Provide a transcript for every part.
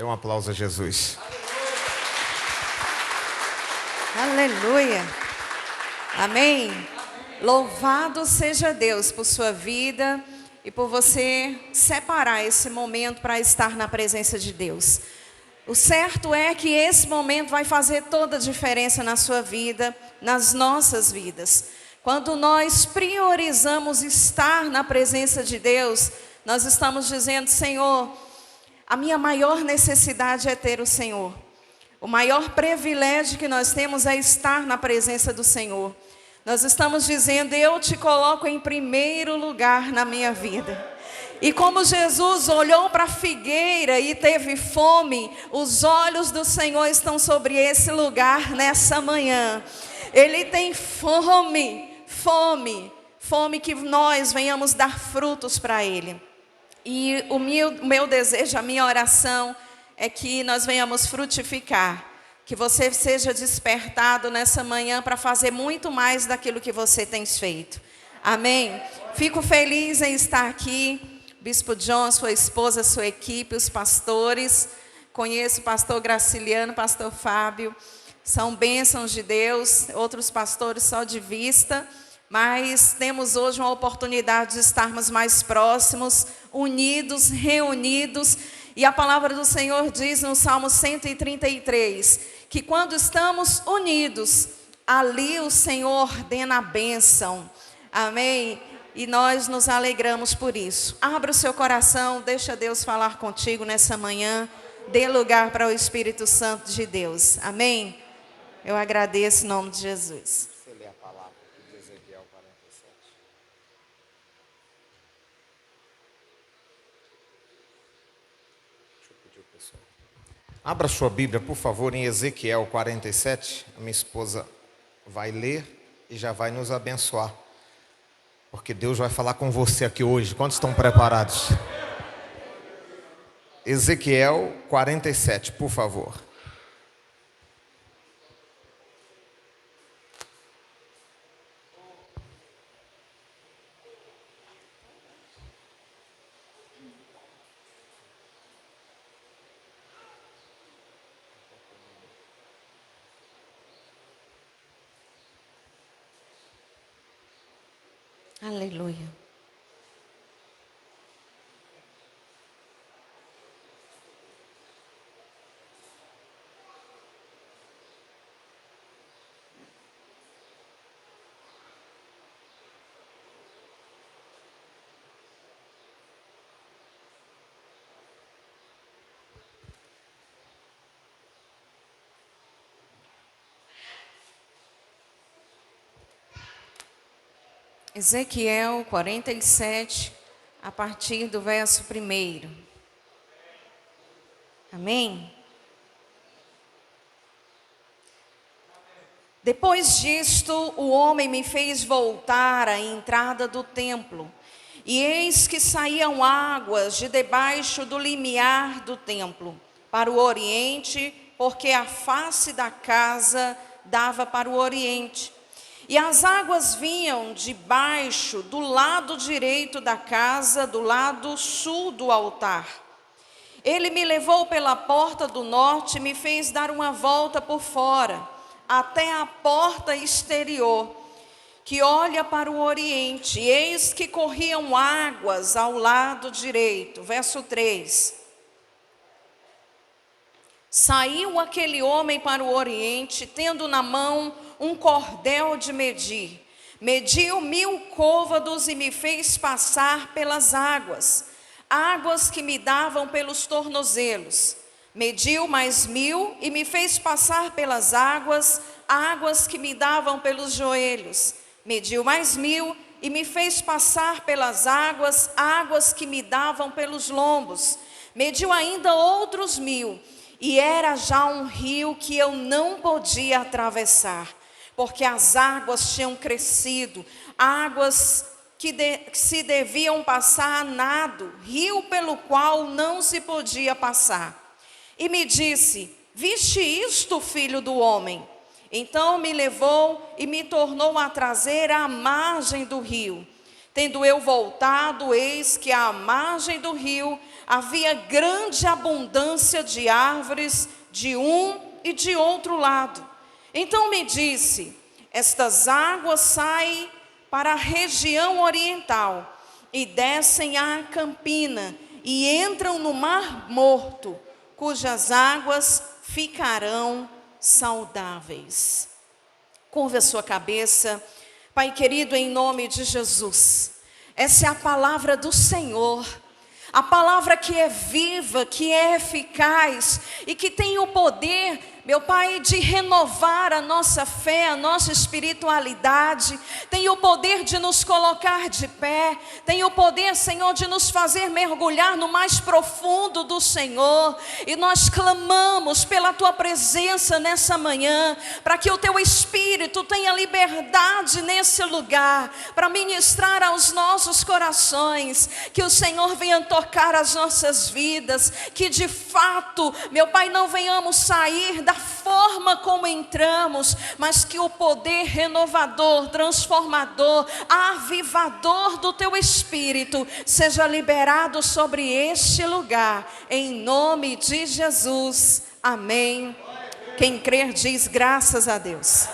Dê um aplauso a Jesus. Aleluia. Amém. Louvado seja Deus por sua vida e por você separar esse momento para estar na presença de Deus. O certo é que esse momento vai fazer toda a diferença na sua vida, nas nossas vidas. Quando nós priorizamos estar na presença de Deus, nós estamos dizendo: Senhor, a minha maior necessidade é ter o Senhor. O maior privilégio que nós temos é estar na presença do Senhor. Nós estamos dizendo: eu te coloco em primeiro lugar na minha vida. E como Jesus olhou para a figueira e teve fome, os olhos do Senhor estão sobre esse lugar nessa manhã. Ele tem fome que nós venhamos dar frutos para Ele. E o meu desejo, a minha oração é que nós venhamos frutificar. Que você seja despertado nessa manhã para fazer muito mais daquilo que você tem feito. Amém? Fico feliz em estar aqui. Bispo John, sua esposa, sua equipe, os pastores. Conheço o pastor Graciliano, pastor Fábio. São bênçãos de Deus. Outros pastores só de vista. Mas temos hoje uma oportunidade de estarmos mais próximos, unidos, reunidos. E a palavra do Senhor diz no Salmo 133, que quando estamos unidos, ali o Senhor ordena a bênção. Amém? E nós nos alegramos por isso. Abra o seu coração, deixa Deus falar contigo nessa manhã. Dê lugar para o Espírito Santo de Deus. Amém? Eu agradeço em nome de Jesus. Você lê a palavra de Ezequiel 47. Deixa eu pedir ao pessoal. Abra sua Bíblia, por favor, em Ezequiel 47. A minha esposa vai ler e já vai nos abençoar. Porque Deus vai falar com você aqui hoje. Quantos estão preparados? Ezequiel 47, por favor. Aleluia. Ezequiel 47, a partir do verso 1. Amém? Depois disto, o homem me fez voltar à entrada do templo, e eis que saíam águas de debaixo do limiar do templo, para o oriente, porque a face da casa dava para o oriente. E as águas vinham de baixo, do lado direito da casa, do lado sul do altar. Ele me levou pela porta do norte e me fez dar uma volta por fora, até a porta exterior, que olha para o oriente. E eis que corriam águas ao lado direito. Verso 3. Saiu aquele homem para o oriente, tendo na mão um cordel de medir. Mediu 1000 côvados e me fez passar pelas águas, águas que me davam pelos tornozelos. Mediu mais 1000 e me fez passar pelas águas, águas que me davam pelos joelhos. Mediu mais 1000 e me fez passar pelas águas, águas que me davam pelos lombos. Mediu ainda outros 1000, e era já um rio que eu não podia atravessar, porque as águas tinham crescido, águas que se deviam passar a nado, rio pelo qual não se podia passar. E me disse: viste isto, filho do homem? Então me levou e me tornou a trazer à margem do rio. Tendo eu voltado, eis que à margem do rio havia grande abundância de árvores de um e de outro lado. Então me disse: estas águas saem para a região oriental e descem à Campina e entram no Mar Morto, cujas águas ficarão saudáveis. Curva a sua cabeça. Pai querido, em nome de Jesus, essa é a palavra do Senhor, a palavra que é viva, que é eficaz e que tem o poder, meu Pai, de renovar a nossa fé, a nossa espiritualidade, tem o poder de nos colocar de pé, tem o poder, Senhor, de nos fazer mergulhar no mais profundo do Senhor. E nós clamamos pela Tua presença nessa manhã, para que o Teu Espírito tenha liberdade nesse lugar, para ministrar aos nossos corações, que o Senhor venha tocar as nossas vidas, que de fato, meu Pai, não venhamos sair da forma como entramos, mas que o poder renovador, transformador, avivador do Teu Espírito seja liberado sobre este lugar, em nome de Jesus, amém. Quem crer diz graças a Deus.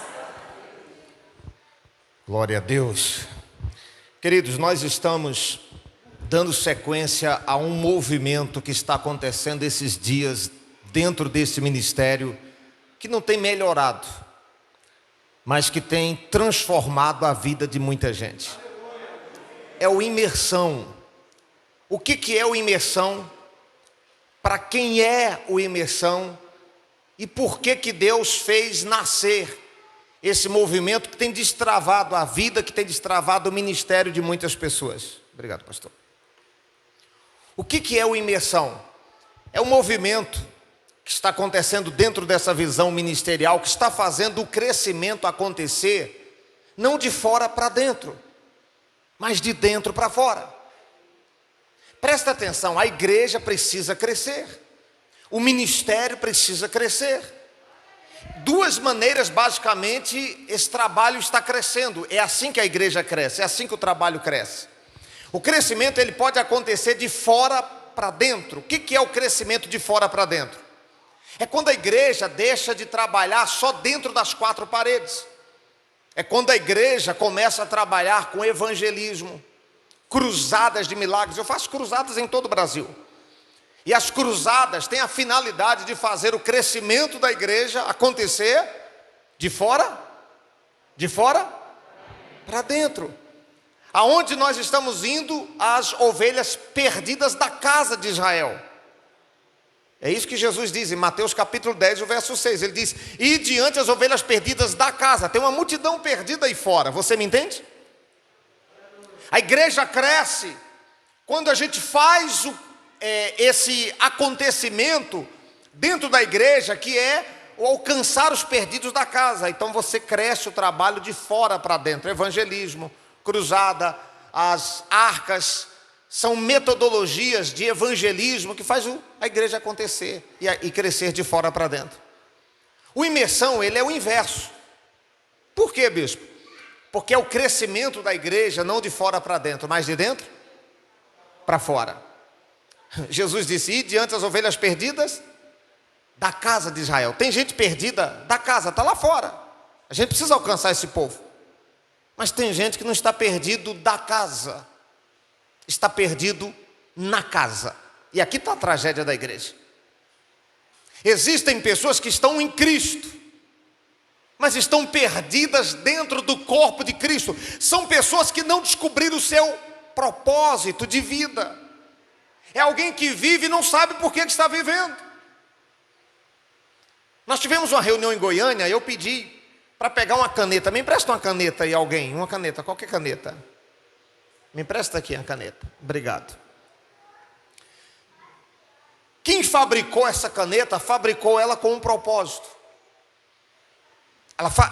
Glória a Deus. Queridos, nós estamos dando sequência a um movimento que está acontecendo esses dias dentro desse ministério, que não tem melhorado, mas que tem transformado a vida de muita gente. É o imersão. O que é o imersão? Para quem é o imersão? E por que Deus fez nascer esse movimento que tem destravado a vida, que tem destravado o ministério de muitas pessoas? Obrigado, pastor. O que é o imersão? É um movimento que está acontecendo dentro dessa visão ministerial, que está fazendo o crescimento acontecer, não de fora para dentro, mas de dentro para fora. Presta atenção, a igreja precisa crescer, o ministério precisa crescer. Duas maneiras, basicamente, esse trabalho está crescendo. É assim que a igreja cresce, é assim que o trabalho cresce. O crescimento, ele pode acontecer de fora para dentro. O que é o crescimento de fora para dentro? É quando a igreja deixa de trabalhar só dentro das quatro paredes. É quando a igreja começa a trabalhar com evangelismo, cruzadas de milagres. Eu faço cruzadas em todo o Brasil. E as cruzadas têm a finalidade de fazer o crescimento da igreja acontecer de fora para dentro. Aonde nós estamos indo? As ovelhas perdidas da casa de Israel. É isso que Jesus diz em Mateus capítulo 10, o verso 6. Ele diz: e diante as ovelhas perdidas da casa. Tem uma multidão perdida aí fora, você me entende? A igreja cresce quando a gente faz esse acontecimento dentro da igreja, que é o alcançar os perdidos da casa. Então você cresce o trabalho de fora para dentro. Evangelismo, cruzada, as arcas, são metodologias de evangelismo que faz a igreja acontecer e crescer de fora para dentro. O imersão, ele é o inverso. Por quê, bispo? Porque é o crescimento da igreja, não de fora para dentro, mas de dentro para fora. Jesus disse: e diante as ovelhas perdidas da casa de Israel. Tem gente perdida da casa, está lá fora. A gente precisa alcançar esse povo. Mas tem gente que não está perdido da casa, está perdido na casa. E aqui está a tragédia da igreja. Existem pessoas que estão em Cristo, mas estão perdidas dentro do corpo de Cristo. São pessoas que não descobriram o seu propósito de vida. É alguém que vive e não sabe por que está vivendo. Nós tivemos uma reunião em Goiânia, eu pedi para pegar uma caneta. Me empresta uma caneta aí, alguém, uma caneta, qualquer caneta. Me empresta aqui a caneta, obrigado. Quem fabricou essa caneta, fabricou ela com um propósito.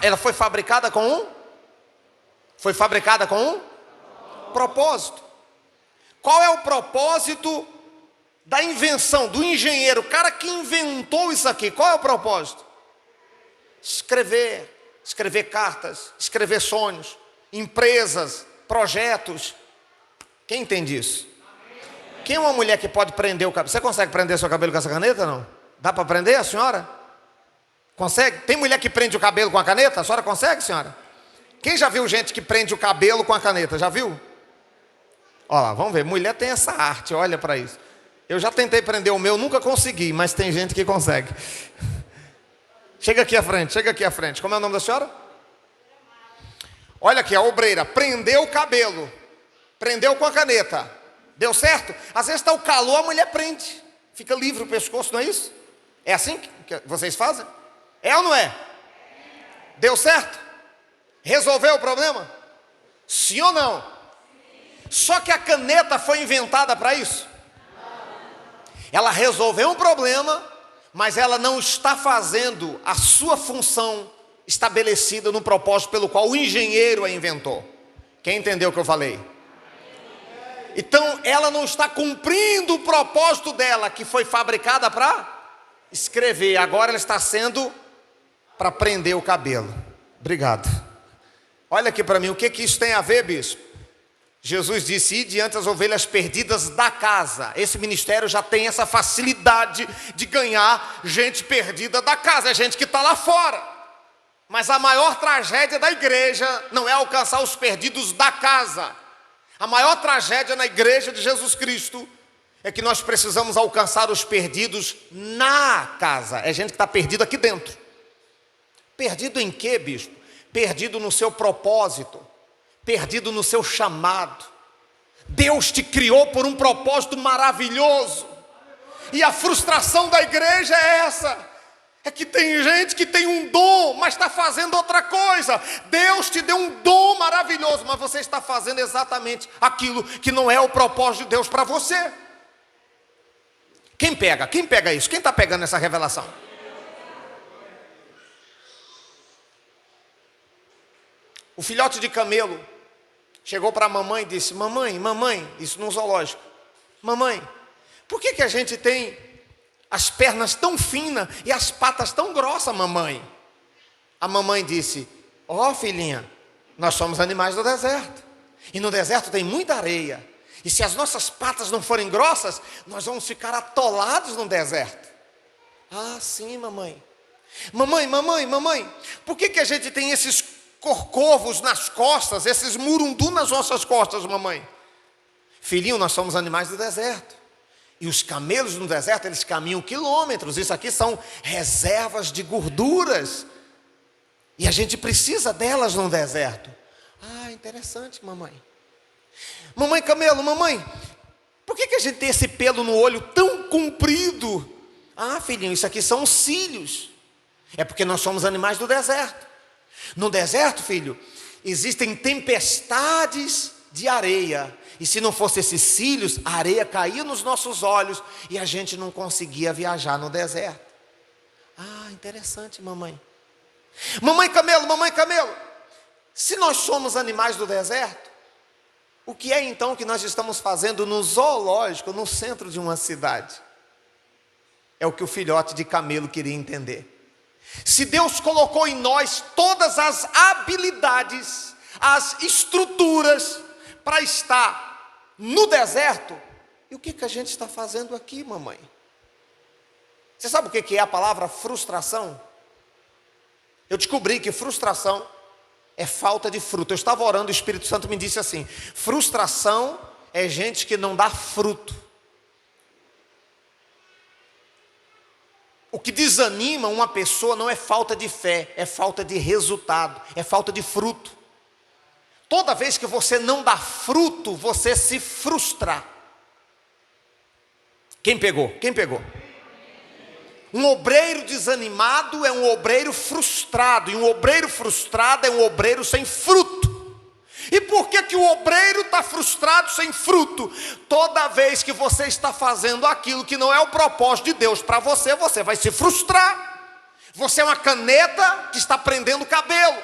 Ela foi fabricada com um? Foi fabricada com um propósito. Qual é o propósito da invenção, do engenheiro, o cara que inventou isso aqui? Qual é o propósito? Escrever cartas, escrever sonhos, empresas, projetos. Quem entende isso? Quem é uma mulher que pode prender o cabelo? Você consegue prender seu cabelo com essa caneta, não? Dá para prender, a senhora? Consegue? Tem mulher que prende o cabelo com a caneta? A senhora consegue, senhora? Quem já viu gente que prende o cabelo com a caneta? Já viu? Olha lá, vamos ver. Mulher tem essa arte, olha para isso. Eu já tentei prender o meu, nunca consegui, mas tem gente que consegue. Chega aqui à frente, chega aqui à frente. Como é o nome da senhora? Olha aqui, a obreira prendeu o cabelo, prendeu com a caneta. Deu certo? Às vezes está o calor, a mulher prende. Fica livre o pescoço, não é isso? É assim que vocês fazem? É ou não é? Deu certo? Resolveu o problema? Sim ou não? Só que a caneta foi inventada para isso. Ela resolveu um problema, mas ela não está fazendo a sua função estabelecida no propósito pelo qual o engenheiro a inventou. Quem entendeu o que eu falei? Então ela não está cumprindo o propósito dela, que foi fabricada para escrever. Agora ela está sendo para prender o cabelo. Obrigado. Olha aqui para mim, o que isso tem a ver, bispo? Jesus disse: ide diante das ovelhas perdidas da casa. Esse ministério já tem essa facilidade de ganhar gente perdida da casa, é gente que está lá fora. Mas a maior tragédia da igreja não é alcançar os perdidos da casa. A maior tragédia na igreja de Jesus Cristo é que nós precisamos alcançar os perdidos na casa. É gente que está perdida aqui dentro. Perdido em quê, bispo? Perdido no seu propósito, perdido no seu chamado. Deus te criou por um propósito maravilhoso. E a frustração da igreja é essa. É que tem gente que tem um dom, mas está fazendo outra coisa. Deus te deu um dom maravilhoso, mas você está fazendo exatamente aquilo que não é o propósito de Deus para você. Quem pega? Quem pega isso? Quem está pegando essa revelação? O filhote de camelo chegou para a mamãe e disse: mamãe, isso num zoológico. Mamãe, por que a gente tem as pernas tão finas e as patas tão grossas, mamãe? A mamãe disse: ó, filhinha, nós somos animais do deserto. E no deserto tem muita areia. E se as nossas patas não forem grossas, nós vamos ficar atolados no deserto. Ah, sim, mamãe. Mamãe, por que a gente tem esses corcovos nas costas, esses murundu nas nossas costas, mamãe? Filhinho, nós somos animais do deserto. E os camelos no deserto, eles caminham quilômetros. Isso aqui são reservas de gorduras. E a gente precisa delas no deserto. Ah, interessante, mamãe. Mamãe camelo, mamãe, por que a gente tem esse pelo no olho tão comprido? Ah, filhinho, isso aqui são os cílios. É porque nós somos animais do deserto. No deserto, filho, existem tempestades de areia. E se não fosse esses cílios, a areia caía nos nossos olhos e a gente não conseguia viajar no deserto. Ah, interessante, mamãe. Mamãe camelo, se nós somos animais do deserto, o que é então que nós estamos fazendo no zoológico, no centro de uma cidade? É o que o filhote de camelo queria entender. Se Deus colocou em nós todas as habilidades, as estruturas para estar no deserto, e o que a gente está fazendo aqui, mamãe? Você sabe o que é a palavra frustração? Eu descobri que frustração é falta de fruto. Eu estava orando, o Espírito Santo me disse assim: frustração é gente que não dá fruto. O que desanima uma pessoa não é falta de fé, é falta de resultado, é falta de fruto. Toda vez que você não dá fruto, você se frustra. Quem pegou? Um obreiro desanimado é um obreiro frustrado, e um obreiro frustrado é um obreiro sem fruto. E por que o obreiro está frustrado, sem fruto? Toda vez que você está fazendo aquilo que não é o propósito de Deus para você, você vai se frustrar. Você é uma caneta que está prendendo o cabelo.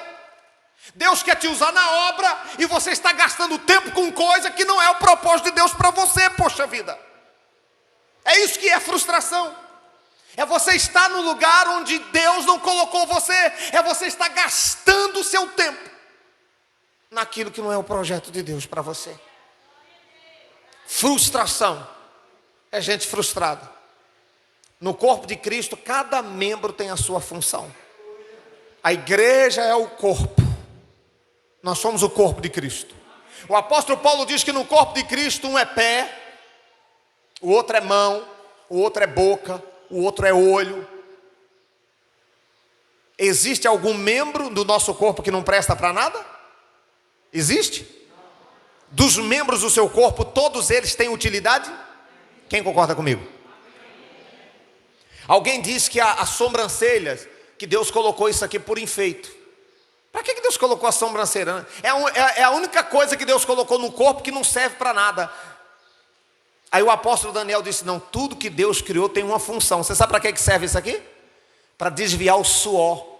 Deus quer te usar na obra e você está gastando tempo com coisa que não é o propósito de Deus para você, poxa vida. É isso que é frustração. É você estar no lugar onde Deus não colocou você. É você estar gastando o seu tempo naquilo que não é o projeto de Deus para você. Frustração. É gente frustrada. No corpo de Cristo, cada membro tem a sua função. A igreja é o corpo. Nós somos o corpo de Cristo. O apóstolo Paulo diz que no corpo de Cristo um é pé, o outro é mão, o outro é boca, o outro é olho. Existe algum membro do nosso corpo que não presta para nada? Existe? Dos membros do seu corpo, todos eles têm utilidade? Quem concorda comigo? Alguém diz que as sobrancelhas, que Deus colocou isso aqui por enfeite. Para que Deus colocou a sobrancelha? É a única coisa que Deus colocou no corpo que não serve para nada. Aí o apóstolo Daniel disse, não, tudo que Deus criou tem uma função. Você sabe para que serve isso aqui? Para desviar o suor.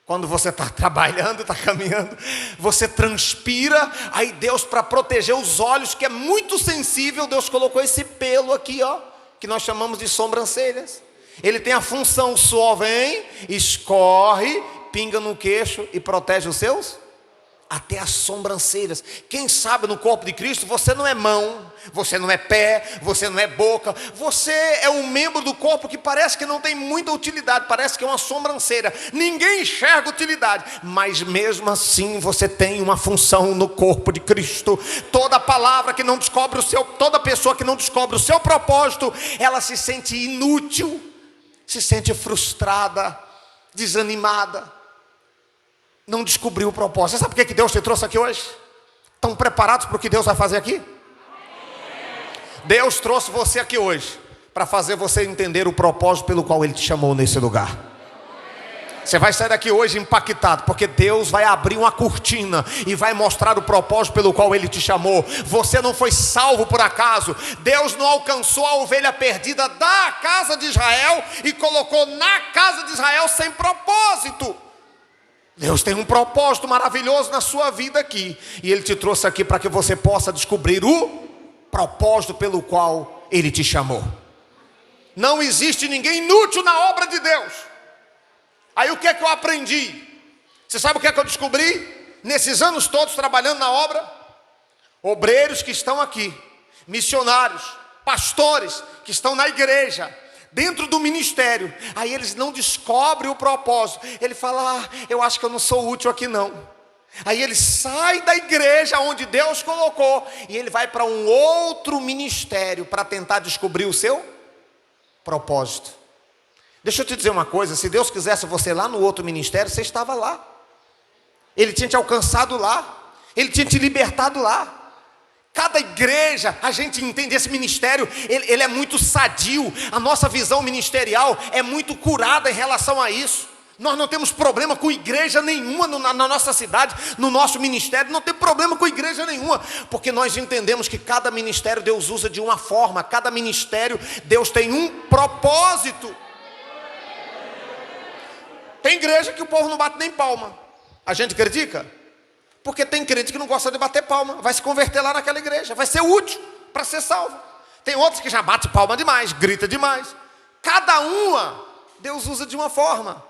Quando você está trabalhando, está caminhando, você transpira, aí Deus, para proteger os olhos, que é muito sensível, Deus colocou esse pelo aqui, ó, que nós chamamos de sobrancelhas. Ele tem a função, o suor vem, escorre, pinga no queixo e protege os seus, até as sobrancelhas. Quem sabe no corpo de Cristo, você não é mão, você não é pé, você não é boca, você é um membro do corpo que parece que não tem muita utilidade, parece que é uma sobrancelha, ninguém enxerga utilidade, mas mesmo assim você tem uma função no corpo de Cristo. Toda palavra que não descobre toda pessoa que não descobre o seu propósito, ela se sente inútil, se sente frustrada, desanimada. Não descobriu o propósito. Você sabe por que Deus te trouxe aqui hoje? Estão preparados para o que Deus vai fazer aqui? Deus trouxe você aqui hoje para fazer você entender o propósito pelo qual Ele te chamou nesse lugar. Você vai sair daqui hoje impactado, porque Deus vai abrir uma cortina e vai mostrar o propósito pelo qual Ele te chamou. Você não foi salvo por acaso. Deus não alcançou a ovelha perdida da casa de Israel e colocou na casa de Israel sem propósito. Deus tem um propósito maravilhoso na sua vida aqui, e Ele te trouxe aqui para que você possa descobrir o propósito pelo qual Ele te chamou. Não existe ninguém inútil na obra de Deus. Aí o que é que eu aprendi? Você sabe o que é que eu descobri? Nesses anos todos trabalhando na obra, obreiros que estão aqui, missionários, pastores que estão na igreja, dentro do ministério, aí eles não descobrem o propósito. Ele fala, eu acho que eu não sou útil aqui não. Aí ele sai da igreja onde Deus colocou, e ele vai para um outro ministério, para tentar descobrir o seu propósito. Deixa eu te dizer uma coisa, se Deus quisesse você lá no outro ministério, você estava lá. Ele tinha te alcançado lá, Ele tinha te libertado lá. Cada igreja, a gente entende, esse ministério, ele é muito sadio. A nossa visão ministerial é muito curada em relação a isso. Nós não temos problema com igreja nenhuma na nossa cidade, no nosso ministério, não tem problema com igreja nenhuma, porque nós entendemos que cada ministério Deus usa de uma forma, cada ministério Deus tem um propósito. Tem igreja que o povo não bate nem palma. A gente critica? Porque tem crente que não gosta de bater palma, vai se converter lá naquela igreja, vai ser útil para ser salvo. Tem outros que já bate palma demais, grita demais. Cada uma, Deus usa de uma forma.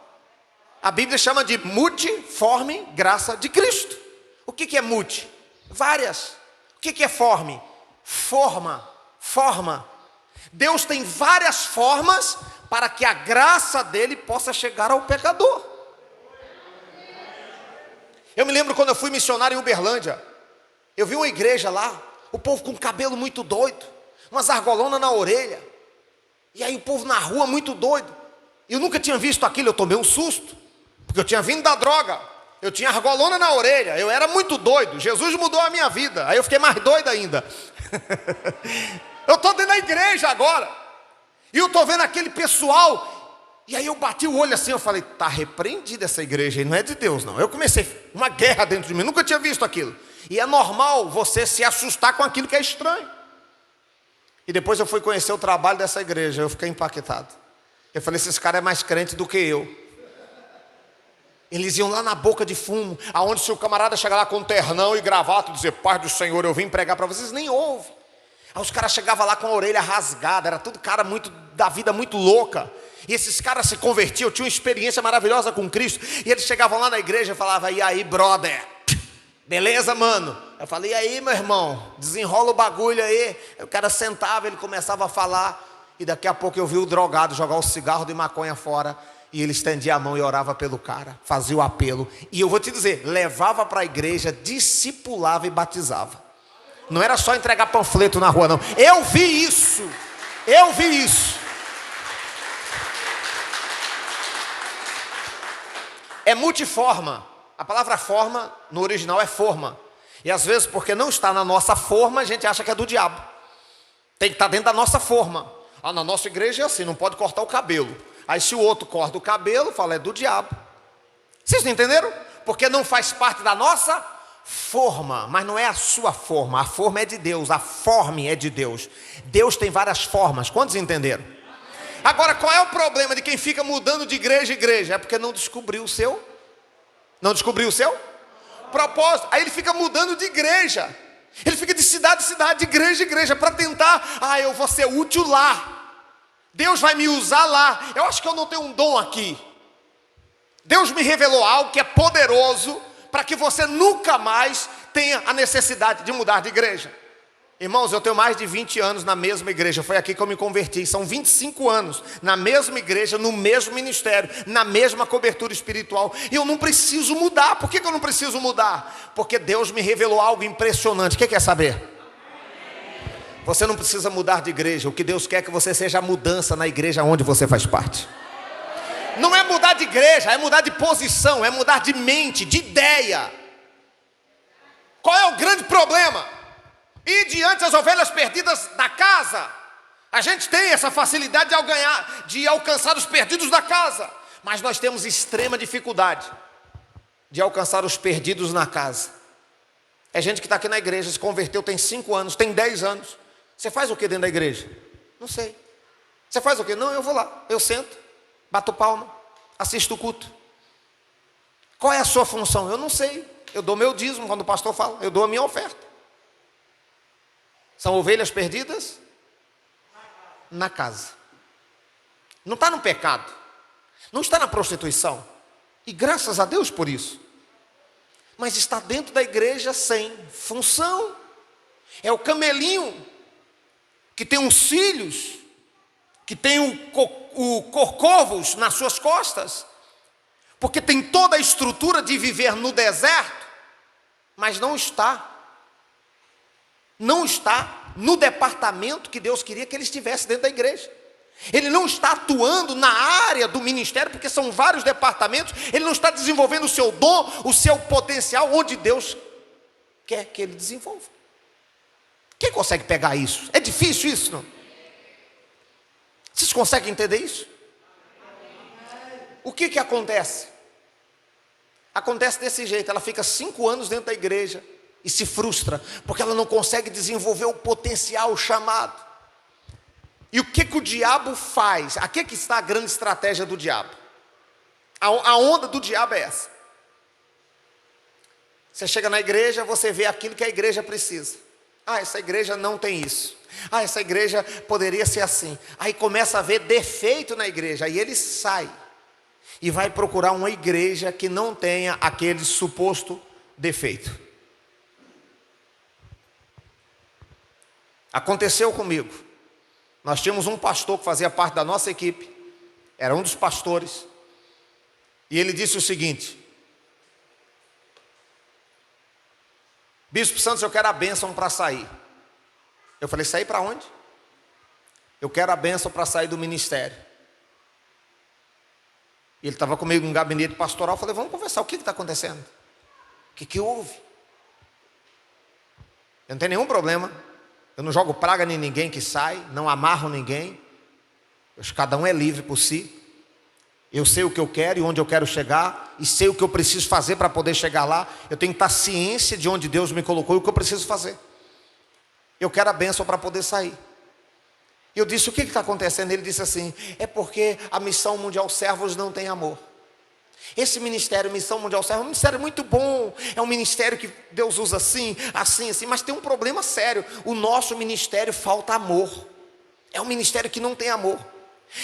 A Bíblia chama de multiforme graça de Cristo. O que é multi? Várias. O que é forme? Forma. Deus tem várias formas para que a graça dele possa chegar ao pecador. Eu me lembro quando eu fui missionário em Uberlândia, eu vi uma igreja lá, o povo com cabelo muito doido, umas argolonas na orelha, e aí o povo na rua muito doido. Eu nunca tinha visto aquilo, eu tomei um susto, porque eu tinha vindo da droga, eu tinha argolona na orelha, eu era muito doido, Jesus mudou a minha vida, aí eu fiquei mais doido ainda. Eu estou dentro da igreja agora, e eu estou vendo aquele pessoal. E aí eu bati o olho assim, eu falei, está repreendida essa igreja, e não é de Deus não. Eu comecei uma guerra dentro de mim, nunca tinha visto aquilo. E é normal você se assustar com aquilo que é estranho. E depois eu fui conhecer o trabalho dessa igreja, eu fiquei impactado. Eu falei, esses caras é mais crente do que eu. Eles iam lá na boca de fumo, aonde se o camarada chegar lá com um ternão e gravata e dizer, paz do Senhor, eu vim pregar para vocês, nem ouve. Aí os caras chegavam lá com a orelha rasgada, era tudo cara muito da vida muito louca. E esses caras se convertiam, tinham uma experiência maravilhosa com Cristo. E eles chegavam lá na igreja e falavam, e aí, brother? Beleza, mano? Eu falei, e aí, meu irmão, desenrola o bagulho aí. O cara sentava, ele começava a falar. E daqui a pouco eu vi o drogado jogar o cigarro de maconha fora. E ele estendia a mão e orava pelo cara, fazia o apelo. E eu vou te dizer, levava para a igreja, discipulava e batizava. Não era só entregar panfleto na rua, não. Eu vi isso. Eu vi isso. É multiforma. A palavra forma, no original, é forma. E às vezes, porque não está na nossa forma, a gente acha que é do diabo. Tem que estar dentro da nossa forma. Ah, na nossa igreja é assim, não pode cortar o cabelo. Aí se o outro corta o cabelo, fala, é do diabo. Vocês não entenderam? Porque não faz parte da nossa forma, mas não é a sua forma. A forma é de Deus, a forma é de Deus. Deus tem várias formas. Quantos entenderam? Agora, qual é o problema de quem fica mudando de igreja em igreja? É porque não descobriu o seu propósito. Aí ele fica mudando de igreja. Ele fica de cidade em cidade, de igreja em igreja, para tentar, eu vou ser útil lá. Deus vai me usar lá. Eu acho que eu não tenho um dom aqui. Deus me revelou algo que é poderoso para que você nunca mais tenha a necessidade de mudar de igreja. Irmãos, eu tenho mais de 20 anos na mesma igreja. Foi aqui que eu me converti. São 25 anos na mesma igreja, no mesmo ministério, na mesma cobertura espiritual. E eu não preciso mudar. Por que eu não preciso mudar? Porque Deus me revelou algo impressionante. Quem quer saber? Você não precisa mudar de igreja. O que Deus quer é que você seja a mudança na igreja onde você faz parte. Não é mudar de igreja, é mudar de posição, é mudar de mente, de ideia. Qual é o grande problema? E diante das ovelhas perdidas da casa, a gente tem essa facilidade de alcançar os perdidos da casa, mas nós temos extrema dificuldade de alcançar os perdidos na casa. É gente que está aqui na igreja, se converteu, tem 5 anos, tem 10 anos. Você faz o que dentro da igreja? Não sei. Você faz o que? Não, eu vou lá, eu sento, bato palma, assisto o culto. Qual é a sua função? Eu não sei. Eu dou meu dízimo quando o pastor fala, eu dou a minha oferta. São ovelhas perdidas na casa. Não está no pecado, não está na prostituição, e graças a Deus por isso. Mas está dentro da igreja sem função. É o camelinho que tem uns cílios, que tem o corcovos nas suas costas, porque tem toda a estrutura de viver no deserto, mas não está no departamento que Deus queria que ele estivesse dentro da igreja. Ele não está atuando na área do ministério, porque são vários departamentos. Ele não está desenvolvendo o seu dom, o seu potencial, onde Deus quer que ele desenvolva. Quem consegue pegar isso? É difícil isso, não? Vocês conseguem entender isso? O que acontece? Acontece desse jeito. Ela fica 5 anos dentro da igreja e se frustra, porque ela não consegue desenvolver o potencial, o chamado. E o que o diabo faz? Aqui é que está a grande estratégia do diabo. A onda do diabo é essa. Você chega na igreja, você vê aquilo que a igreja precisa. Essa igreja não tem isso. Essa igreja poderia ser assim. Aí começa a ver defeito na igreja. Aí ele sai e vai procurar uma igreja que não tenha aquele suposto defeito. Aconteceu comigo. Nós tínhamos um pastor que fazia parte da nossa equipe. Era um dos pastores. E ele disse o seguinte: Bispo Santos, eu quero a bênção para sair. Eu falei, sair para onde? Eu quero a bênção para sair do ministério. E ele estava comigo no gabinete pastoral. Eu falei, vamos conversar, o que está acontecendo? O que houve? Eu não tenho nenhum problema. Eu não jogo praga em ninguém que sai, não amarro ninguém. Cada um é livre por si. Eu sei o que eu quero e onde eu quero chegar, e sei o que eu preciso fazer para poder chegar lá. Eu tenho que estar ciência de onde Deus me colocou e o que eu preciso fazer. Eu quero a bênção para poder sair. E eu disse, o que está acontecendo? Ele disse assim, é porque a Missão Mundial Servos não tem amor. Esse ministério, Missão Mundial Servos, é um ministério muito bom. É um ministério que Deus usa assim, assim, assim. Mas tem um problema sério. O nosso ministério falta amor. É um ministério que não tem amor.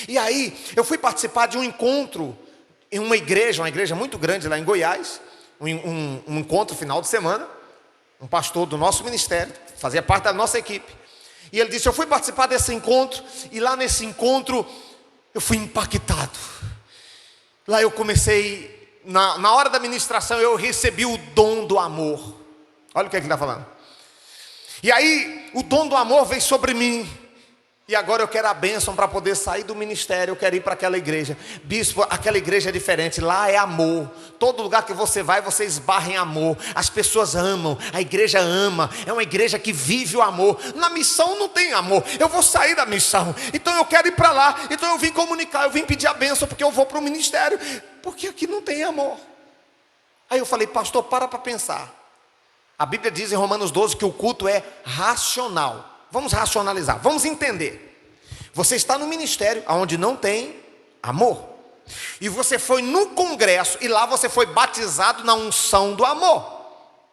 E aí, eu fui participar de um encontro em uma igreja muito grande lá em Goiás, um encontro final de semana, um pastor do nosso ministério, fazia parte da nossa equipe. E ele disse: eu fui participar desse encontro, e lá nesse encontro eu fui impactado. Lá eu comecei, na hora da ministração, eu recebi o dom do amor. Olha o que ele está falando. E aí, o dom do amor veio sobre mim. E agora eu quero a bênção para poder sair do ministério. Eu quero ir para aquela igreja. Bispo, aquela igreja é diferente. Lá é amor. Todo lugar que você vai, você esbarra em amor. As pessoas amam, a igreja ama. É uma igreja que vive o amor. Na missão não tem amor. Eu vou sair da missão, então eu quero ir para lá. Então eu vim comunicar, eu vim pedir a bênção, porque eu vou para o ministério, porque aqui não tem amor. Aí eu falei: pastor, para pensar. A Bíblia diz em Romanos 12 que o culto é racional. Vamos racionalizar, vamos entender. Você está no ministério onde não tem amor. E você foi no congresso e lá você foi batizado na unção do amor.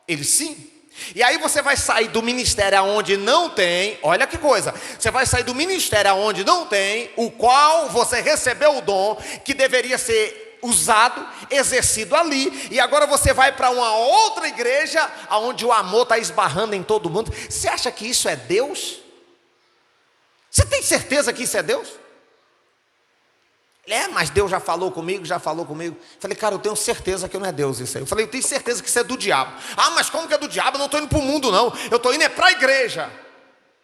Ele sim. E aí você vai sair do ministério onde não tem, olha que coisa. Você vai sair do ministério onde não tem, o qual você recebeu o dom que deveria ser usado, exercido ali, e agora você vai para uma outra igreja onde o amor está esbarrando em todo mundo. Você acha que isso é Deus? Você tem certeza que isso é Deus? Mas Deus já falou comigo. Falei: cara, eu tenho certeza que não é Deus isso aí. Eu falei: eu tenho certeza que isso é do diabo. Mas como que é do diabo? Eu não estou indo para o mundo não, eu estou indo para a igreja.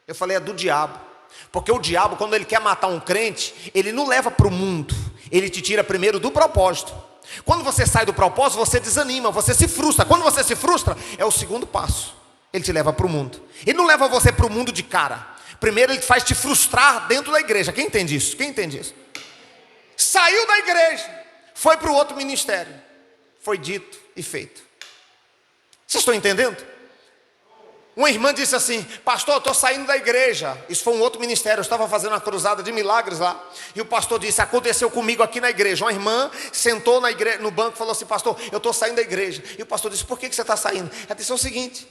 Eu falei: é do diabo. Porque o diabo, quando ele quer matar um crente, ele não leva para o mundo, ele te tira primeiro do propósito. Quando você sai do propósito, você desanima, você se frustra. Quando você se frustra, é o segundo passo. Ele te leva para o mundo. Ele não leva você para o mundo de cara. Primeiro ele faz te frustrar dentro da igreja. Quem entende isso? Saiu da igreja, foi para o outro ministério. Foi dito e feito. Vocês estão entendendo? Uma irmã disse assim: pastor, eu estou saindo da igreja. Isso foi um outro ministério, eu estava fazendo uma cruzada de milagres lá. E o pastor disse: aconteceu comigo aqui na igreja. Uma irmã sentou no banco e falou assim: pastor, eu estou saindo da igreja. E o pastor disse: por que você está saindo? Ela disse: é o seguinte,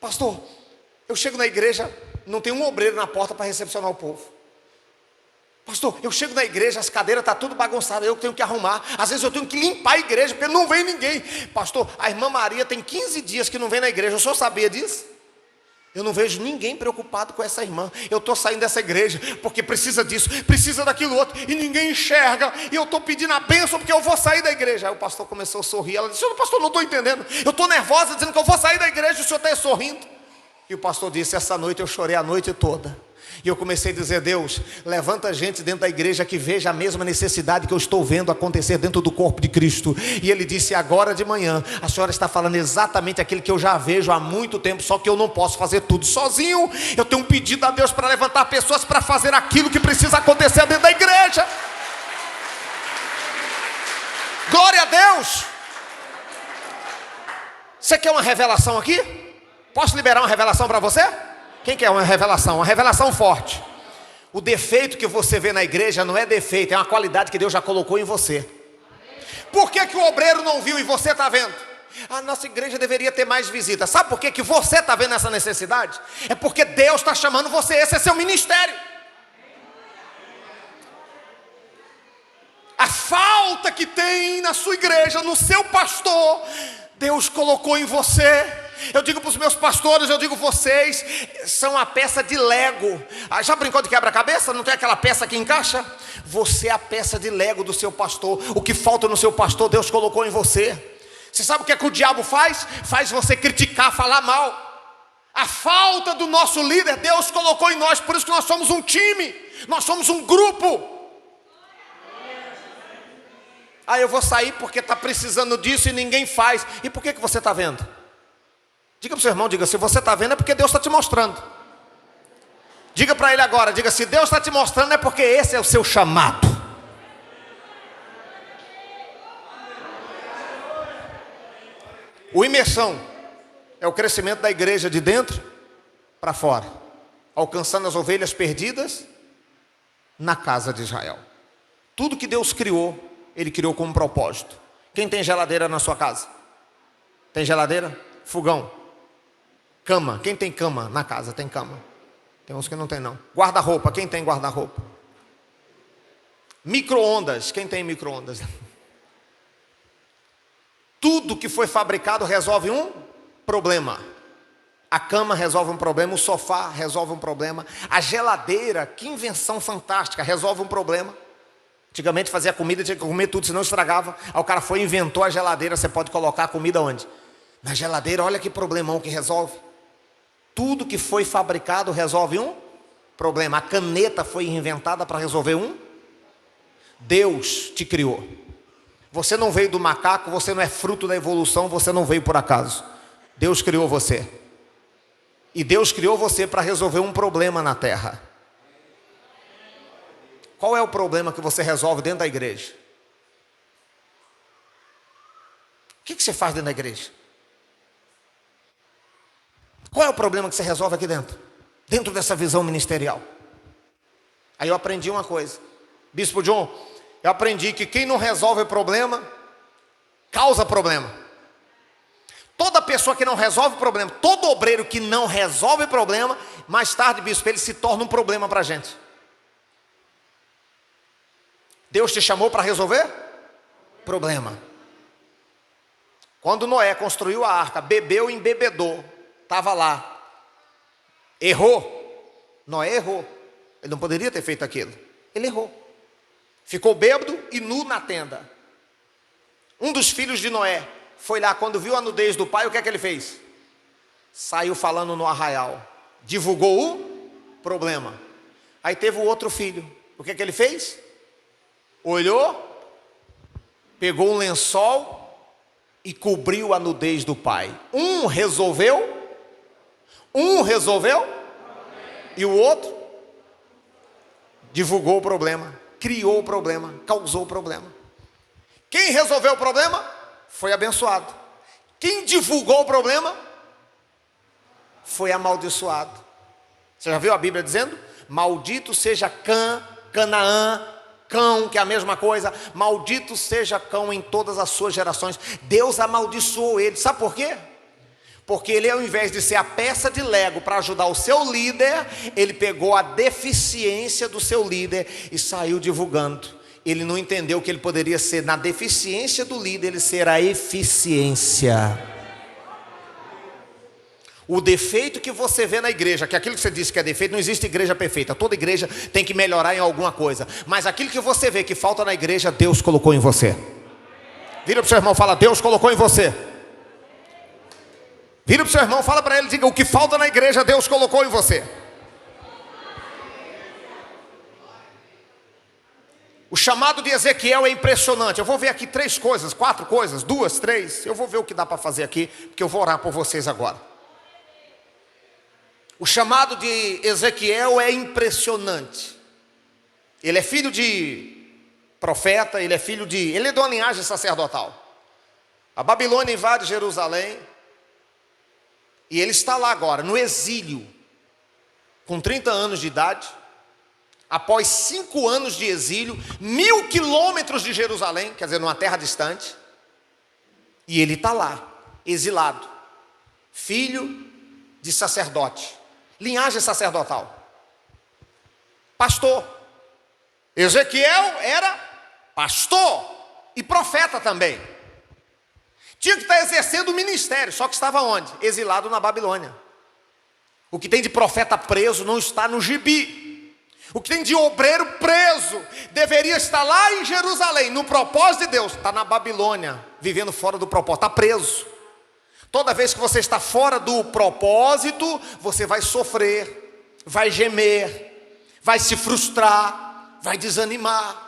pastor, eu chego na igreja, não tem um obreiro na porta para recepcionar o povo. Pastor, eu chego na igreja, as cadeiras estão tudo bagunçadas, eu tenho que arrumar. Às vezes eu tenho que limpar a igreja, porque não vem ninguém. Pastor, a irmã Maria tem 15 dias que não vem na igreja, o senhor sabia disso? Eu não vejo ninguém preocupado com essa irmã. Eu estou saindo dessa igreja porque precisa disso, precisa daquilo outro, e ninguém enxerga, e eu estou pedindo a bênção porque eu vou sair da igreja. Aí o pastor começou a sorrir. Ela disse: pastor, não estou entendendo, eu estou nervosa dizendo que eu vou sair da igreja, o senhor está sorrindo. E o pastor disse: essa noite eu chorei a noite toda. E eu comecei a dizer: Deus, levanta gente dentro da igreja que veja a mesma necessidade que eu estou vendo acontecer dentro do corpo de Cristo. E ele disse: agora de manhã a senhora está falando exatamente aquilo que eu já vejo há muito tempo, só que eu não posso fazer tudo sozinho. Eu tenho um pedido a Deus para levantar pessoas para fazer aquilo que precisa acontecer dentro da igreja. Glória a Deus. Você quer uma revelação aqui? Posso liberar uma revelação para você? Quem quer uma revelação forte? O defeito que você vê na igreja não é defeito, é uma qualidade que Deus já colocou em você. Por que o obreiro não viu e você está vendo? A nossa igreja deveria ter mais visitas. Sabe por que você está vendo essa necessidade? É porque Deus está chamando você, esse é seu ministério. A falta que tem na sua igreja, no seu pastor, Deus colocou em você. Eu digo para os meus pastores, eu digo: vocês são a peça de Lego. Já brincou de quebra-cabeça? Não tem aquela peça que encaixa? Você é a peça de Lego do seu pastor. O que falta no seu pastor, Deus colocou em você. Você sabe o que é que o diabo faz? Faz você criticar, falar mal. A falta do nosso líder, Deus colocou em nós. Por isso que nós somos um time, nós somos um grupo. Eu vou sair porque está precisando disso e ninguém faz. E por que você está vendo? Diga para o seu irmão, diga: se você está vendo é porque Deus está te mostrando. Diga para ele agora, diga: se Deus está te mostrando é porque esse é o seu chamado. O imersão é o crescimento da igreja de dentro para fora, alcançando as ovelhas perdidas na casa de Israel. Tudo que Deus criou, Ele criou com um propósito. Quem tem geladeira na sua casa? Tem geladeira? Fogão? Cama? Quem tem cama na casa? Tem cama. Tem uns que não tem não. Guarda-roupa? Quem tem guarda-roupa? Micro-ondas? Quem tem micro-ondas? Tudo que foi fabricado resolve um problema. A cama resolve um problema, o sofá resolve um problema, a geladeira, que invenção fantástica, resolve um problema. Antigamente fazia comida, tinha que comer tudo, senão estragava. Aí o cara foi e inventou a geladeira, você pode colocar a comida onde? Na geladeira, olha que problemão que resolve. Tudo que foi fabricado resolve um problema. A caneta foi inventada para resolver um. Deus te criou. Você não veio do macaco, você não é fruto da evolução, você não veio por acaso. Deus criou você. E Deus criou você para resolver um problema na terra. Qual é o problema que você resolve dentro da igreja? O que você faz dentro da igreja? Qual é o problema que você resolve aqui dentro? Dentro dessa visão ministerial. Aí eu aprendi uma coisa. Bispo John, eu aprendi que quem não resolve problema, causa problema. Toda pessoa que não resolve problema, todo obreiro que não resolve problema, mais tarde, bispo, ele se torna um problema para a gente. Deus te chamou para resolver problema. Quando Noé construiu a arca, bebeu e embebedou, estava lá, errou. Noé errou. Ele não poderia ter feito aquilo. Ele errou. Ficou bêbado e nu na tenda. Um dos filhos de Noé foi lá, quando viu a nudez do pai, o que é que ele fez? Saiu falando no arraial. Divulgou o problema. Aí teve o outro filho. O que é que ele fez? Olhou, pegou um lençol e cobriu a nudez do pai. Um resolveu, e o outro divulgou o problema, criou o problema, causou o problema. Quem resolveu o problema foi abençoado. Quem divulgou o problema foi amaldiçoado. Você já viu a Bíblia dizendo? Maldito seja Canaã, Cão, que é a mesma coisa. Maldito seja Cão em todas as suas gerações. Deus amaldiçoou ele. Sabe por quê? Porque ele, ao invés de ser a peça de Lego para ajudar o seu líder, ele pegou a deficiência do seu líder e saiu divulgando. Ele não entendeu que ele poderia ser, na deficiência do líder, ele ser a eficiência. O defeito que você vê na igreja, que aquilo que você disse que é defeito, não existe igreja perfeita. Toda igreja tem que melhorar em alguma coisa. Mas aquilo que você vê que falta na igreja, Deus colocou em você. Vira para o seu irmão e fala: Deus colocou em você. Vira para o seu irmão, fala para ele, diga: o que falta na igreja, Deus colocou em você. O chamado de Ezequiel é impressionante. Eu vou ver aqui 3 coisas, 4 coisas, 2, 3. Eu vou ver o que dá para fazer aqui, porque eu vou orar por vocês agora. O chamado de Ezequiel é impressionante. Ele é filho de profeta, ele é de uma linhagem sacerdotal. A Babilônia invade Jerusalém. E ele está lá agora, no exílio, com 30 anos de idade. Após 5 anos de exílio, 1000 quilômetros de Jerusalém, quer dizer, numa terra distante. E ele está lá, exilado, filho de sacerdote, linhagem sacerdotal, pastor. Ezequiel era pastor e profeta também. Tinha que estar exercendo o ministério, só que estava onde? Exilado na Babilônia. O que tem de profeta preso não está no gibi. O que tem de obreiro preso deveria estar lá em Jerusalém, no propósito de Deus. Está na Babilônia, vivendo fora do propósito, está preso. Toda vez que você está fora do propósito, você vai sofrer, vai gemer, vai se frustrar, vai desanimar.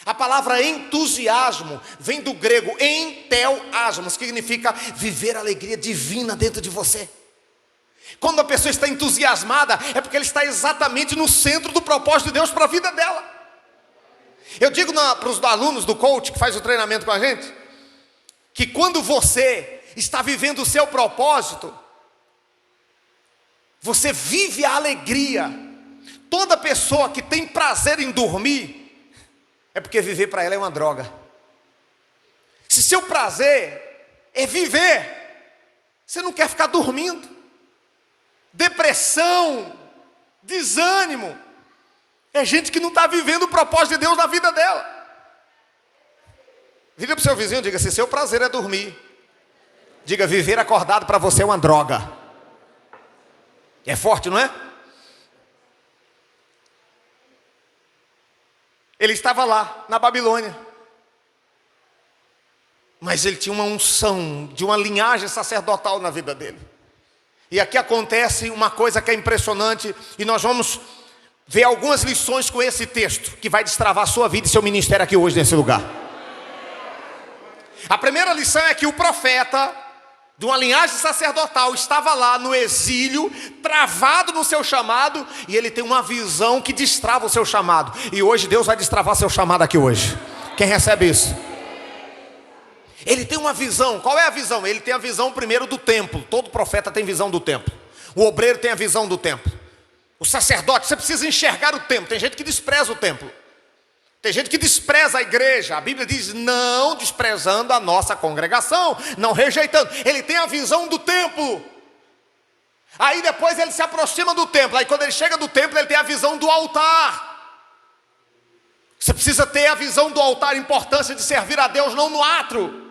A palavra entusiasmo vem do grego entelasmo, que significa viver a alegria divina dentro de você. Quando a pessoa está entusiasmada, é porque ela está exatamente no centro do propósito de Deus para a vida dela. Eu digo para os alunos do coach que faz o treinamento com a gente, que quando você está vivendo o seu propósito, você vive a alegria. Toda pessoa que tem prazer em dormir, é porque viver para ela é uma droga. Se seu prazer é viver, você não quer ficar dormindo. Depressão, desânimo, é gente que não está vivendo o propósito de Deus na vida dela. Vira para o seu vizinho e diga: se seu prazer é dormir, diga: viver acordado para você é uma droga. É forte, não é? Ele estava lá, na Babilônia. Mas ele tinha uma unção de uma linhagem sacerdotal na vida dele. E aqui acontece uma coisa que é impressionante, e nós vamos ver algumas lições com esse texto, que vai destravar a sua vida e seu ministério aqui hoje nesse lugar. A primeira lição é que o profeta, de uma linhagem sacerdotal, estava lá no exílio, travado no seu chamado, e ele tem uma visão que destrava o seu chamado. E hoje Deus vai destravar seu chamado aqui hoje. Quem recebe isso? Ele tem uma visão. Qual é a visão? Ele tem a visão primeiro do templo. Todo profeta tem visão do templo. O obreiro tem a visão do templo. O sacerdote, você precisa enxergar o templo. Tem gente que despreza o templo. Tem gente que despreza a igreja. A Bíblia diz: não desprezando a nossa congregação, não rejeitando. Ele tem a visão do templo. Aí depois ele se aproxima do templo. Aí quando ele chega do templo, ele tem a visão do altar. Você precisa ter a visão do altar, a importância de servir a Deus não no átrio,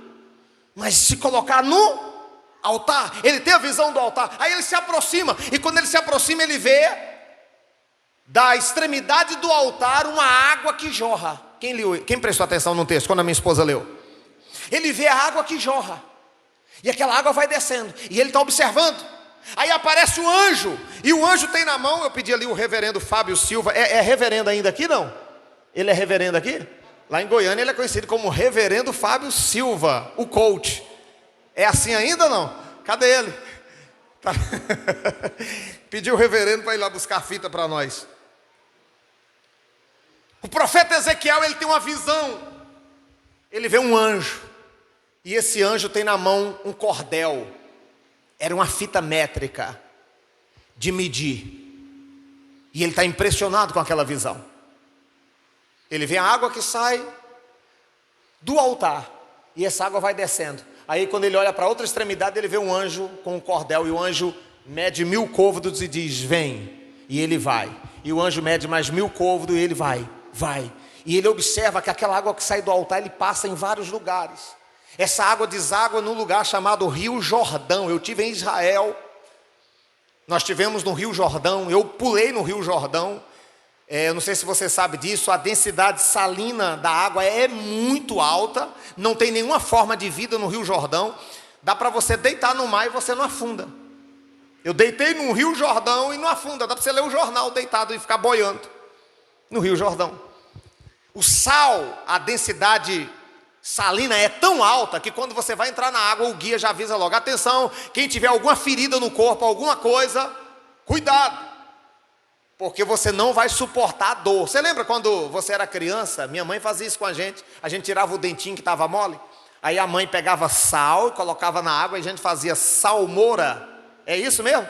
mas se colocar no altar. Ele tem a visão do altar. Aí ele se aproxima. E quando ele se aproxima, ele vê da extremidade do altar uma água que jorra. Quem prestou atenção no texto quando a minha esposa leu? Ele vê a água que jorra. E aquela água vai descendo. E ele está observando. Aí aparece o anjo. E o anjo tem na mão, eu pedi ali o reverendo Fábio Silva. É reverendo ainda aqui, não? Ele é reverendo aqui? Lá em Goiânia ele é conhecido como reverendo Fábio Silva, o coach. É assim ainda ou não? Cadê ele? Tá. Pediu o reverendo para ir lá buscar fita para nós. O profeta Ezequiel, ele tem uma visão. Ele vê um anjo. E esse anjo tem na mão um cordel. Era uma fita métrica de medir. E ele está impressionado com aquela visão. Ele vê a água que sai do altar. E essa água vai descendo. Aí quando ele olha para a outra extremidade, ele vê um anjo com um cordel. E o anjo mede 1000 côvados e diz: vem. E ele vai. E o anjo mede mais 1000 côvados e ele vai. E ele observa que aquela água que sai do altar, ele passa em vários lugares. Essa água deságua num lugar chamado Rio Jordão. Eu estive em Israel. Nós estivemos no Rio Jordão. Eu pulei no Rio Jordão. Eu não sei se você sabe disso, a densidade salina da água é muito alta, não tem nenhuma forma de vida no Rio Jordão. Dá para você deitar no mar e você não afunda. Eu deitei no Rio Jordão e não afunda. Dá para você ler o jornal deitado e ficar boiando no Rio Jordão. O sal, a densidade salina é tão alta que quando você vai entrar na água, o guia já avisa logo: atenção, quem tiver alguma ferida no corpo, alguma coisa, cuidado, porque você não vai suportar a dor. Você lembra quando você era criança? Minha mãe fazia isso com a gente tirava o dentinho que estava mole, aí a mãe pegava sal e colocava na água e a gente fazia salmoura. É isso mesmo?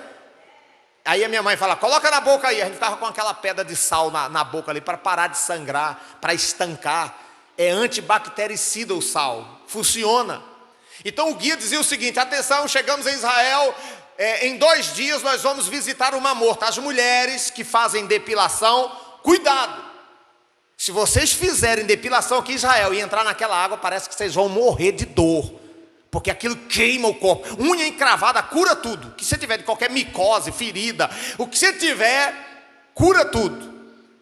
Aí a minha mãe fala: coloca na boca aí. A gente ficava com aquela pedra de sal na boca ali para parar de sangrar, para estancar. É antibactericida o sal, funciona. Então o guia dizia o seguinte: atenção, chegamos em Israel, em 2 dias nós vamos visitar o Mar Morto. As mulheres que fazem depilação, cuidado. Se vocês fizerem depilação aqui em Israel e entrar naquela água, parece que vocês vão morrer de dor, porque aquilo queima o corpo. Unha encravada cura tudo. O que você tiver de qualquer micose, ferida, o que você tiver, cura tudo.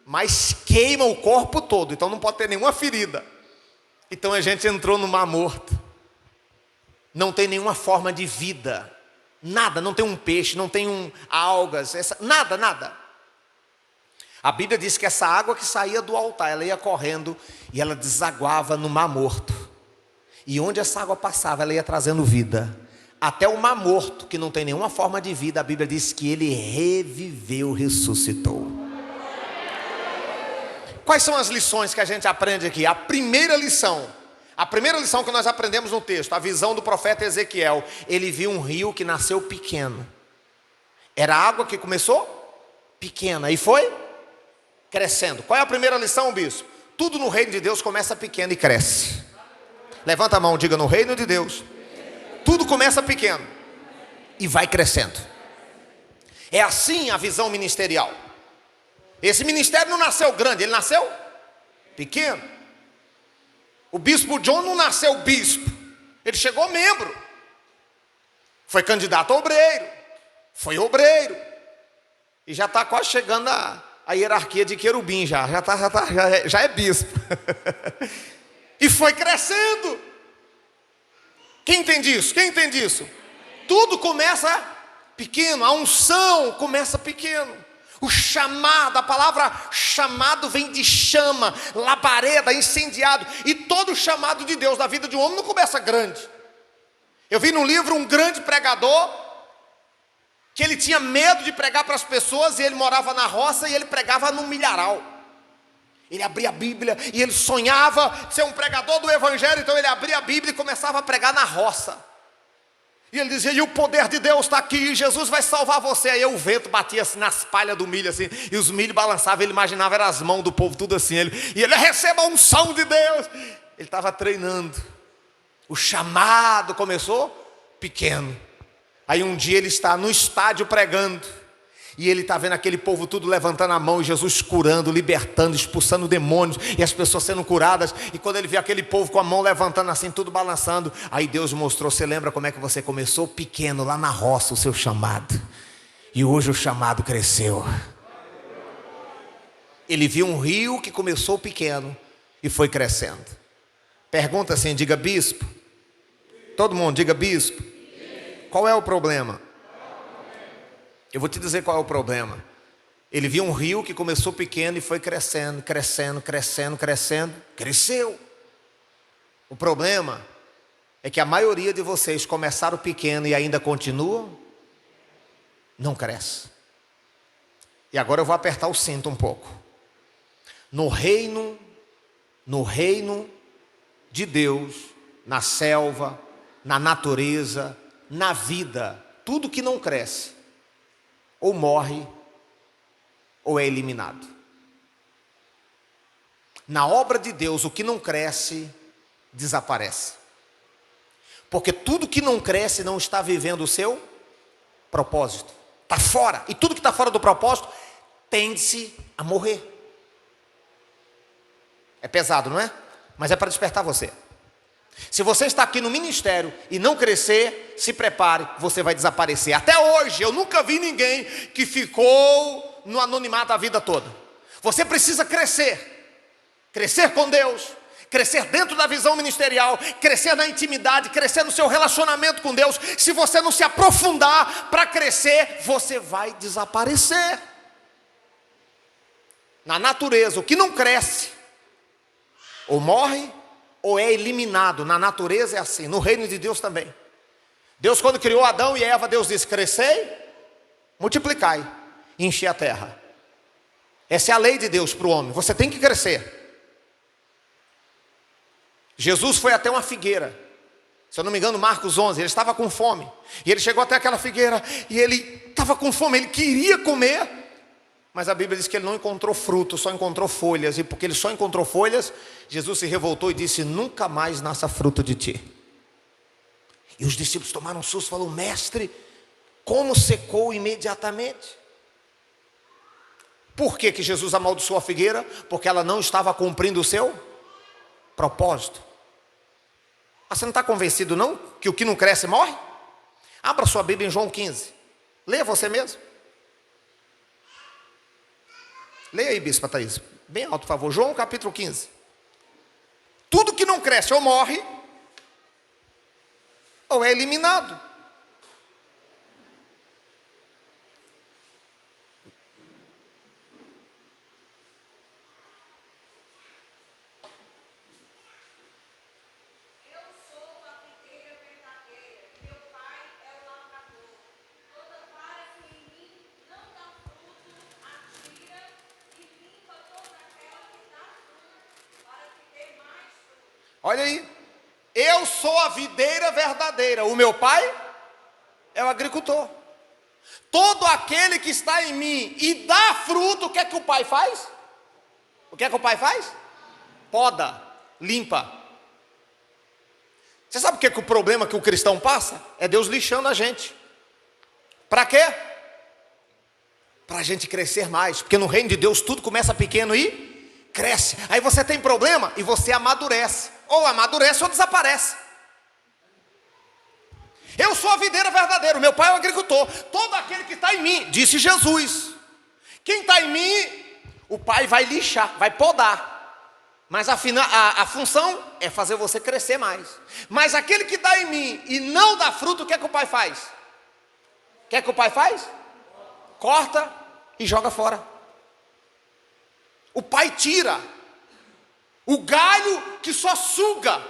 Mas queima o corpo todo, então não pode ter nenhuma ferida. Então a gente entrou no Mar Morto. Não tem nenhuma forma de vida. Nada, não tem um peixe, não tem algas, nada. A Bíblia diz que essa água que saía do altar, ela ia correndo e ela desaguava no Mar Morto. E onde essa água passava, ela ia trazendo vida. Até o Mar Morto, que não tem nenhuma forma de vida, a Bíblia diz que ele reviveu, ressuscitou. Quais são as lições que a gente aprende aqui? A primeira lição que nós aprendemos no texto, a visão do profeta Ezequiel. Ele viu um rio que nasceu pequeno. Era água que começou pequena e foi crescendo. Qual é a primeira lição, bispo? Tudo no reino de Deus começa pequeno e cresce. Levanta a mão, diga: no reino de Deus tudo começa pequeno e vai crescendo. É assim a visão ministerial. Esse ministério não nasceu grande, ele nasceu pequeno. O bispo John não nasceu bispo, ele chegou membro. Foi candidato a obreiro, foi obreiro, E já está quase chegando a hierarquia de querubim, já é bispo. E foi crescendo. Quem entende isso? Quem entende isso? Tudo começa pequeno, a unção começa pequeno. O chamado, a palavra chamado vem de chama, labareda, incendiado. E todo chamado de Deus na vida de um homem não começa grande. Eu vi num livro um grande pregador, que ele tinha medo de pregar para as pessoas, e ele morava na roça e ele pregava num milharal. Ele abria a Bíblia e ele sonhava ser um pregador do Evangelho, então ele abria a Bíblia e começava a pregar na roça. E ele dizia, e o poder de Deus está aqui, Jesus vai salvar você. Aí o vento batia assim nas palhas do milho, assim, e os milhos balançavam, ele imaginava, eram as mãos do povo, tudo assim. E ele receba a unção de Deus. Ele estava treinando. O chamado começou pequeno. Aí um dia ele está no estádio pregando, e ele está vendo aquele povo tudo levantando a mão, e Jesus curando, libertando, expulsando demônios, e as pessoas sendo curadas. E quando ele vê aquele povo com a mão levantando assim, tudo balançando, aí Deus mostrou, você lembra como é que você começou? Pequeno, lá na roça, o seu chamado. E hoje o chamado cresceu. Ele viu um rio que começou pequeno e foi crescendo. Pergunta assim, diga bispo. Todo mundo, diga bispo. Qual é o problema? Eu vou te dizer qual é o problema. Ele viu um rio que começou pequeno e foi crescendo, crescendo, crescendo, crescendo. Cresceu. O problema é que a maioria de vocês começaram pequeno e ainda continuam, não cresce. E agora eu vou apertar o cinto um pouco. No reino de Deus, na selva, na natureza, na vida, tudo que não cresce, ou morre, ou é eliminado. Na obra de Deus, o que não cresce, desaparece. Porque tudo que não cresce não está vivendo o seu propósito. Está fora. E tudo que está fora do propósito, tende-se a morrer. É pesado, não é? Mas é para despertar você. Se você está aqui no ministério e não crescer, se prepare, você vai desaparecer. Até hoje, eu nunca vi ninguém que ficou no anonimato a vida toda. Você precisa crescer. Crescer com Deus, crescer dentro da visão ministerial, crescer na intimidade, crescer no seu relacionamento com Deus. Se você não se aprofundar para crescer, você vai desaparecer. Na natureza, o que não cresce, ou morre, ou é eliminado. Na natureza é assim, no reino de Deus também. Deus, quando criou Adão e Eva, Deus disse, crescei, multiplicai, enchi a terra. Essa é a lei de Deus para o homem, você tem que crescer. Jesus foi até uma figueira, se eu não me engano, Marcos 11, ele estava com fome. E ele chegou até aquela figueira, e ele estava com fome, ele queria comer, mas a Bíblia diz que ele não encontrou fruto, só encontrou folhas. E porque ele só encontrou folhas, Jesus se revoltou e disse, nunca mais nasça fruto de ti. E os discípulos tomaram um susto e falaram, mestre, como secou imediatamente? Por que que Jesus amaldiçoou a figueira? Porque ela não estava cumprindo o seu propósito. Mas você não está convencido não, que o que não cresce morre? Abra sua Bíblia em João 15, leia você mesmo. Leia aí, bispa Thaís, bem alto, por favor. João capítulo 15. Tudo que não cresce ou morre, ou é eliminado. Olha aí, eu sou a videira verdadeira, o meu pai é o agricultor. Todo aquele que está em mim e dá fruto, o que é que o pai faz? O que é que o pai faz? Poda, limpa. Você sabe o que é que o problema que o cristão passa? É Deus lixando a gente. Para quê? Para a gente crescer mais, porque no reino de Deus tudo começa pequeno e cresce. Aí você tem problema e você amadurece. Ou amadurece ou desaparece. Eu sou a videira verdadeira, meu pai é o agricultor. Todo aquele que está em mim, disse Jesus, Quem está em mim, o Pai vai lixar, vai podar. Mas a função é fazer você crescer mais. Mas aquele que está em mim e não dá fruto, o que é que o Pai faz? O que é que o Pai faz? Corta e joga fora. O Pai tira o galho que só suga.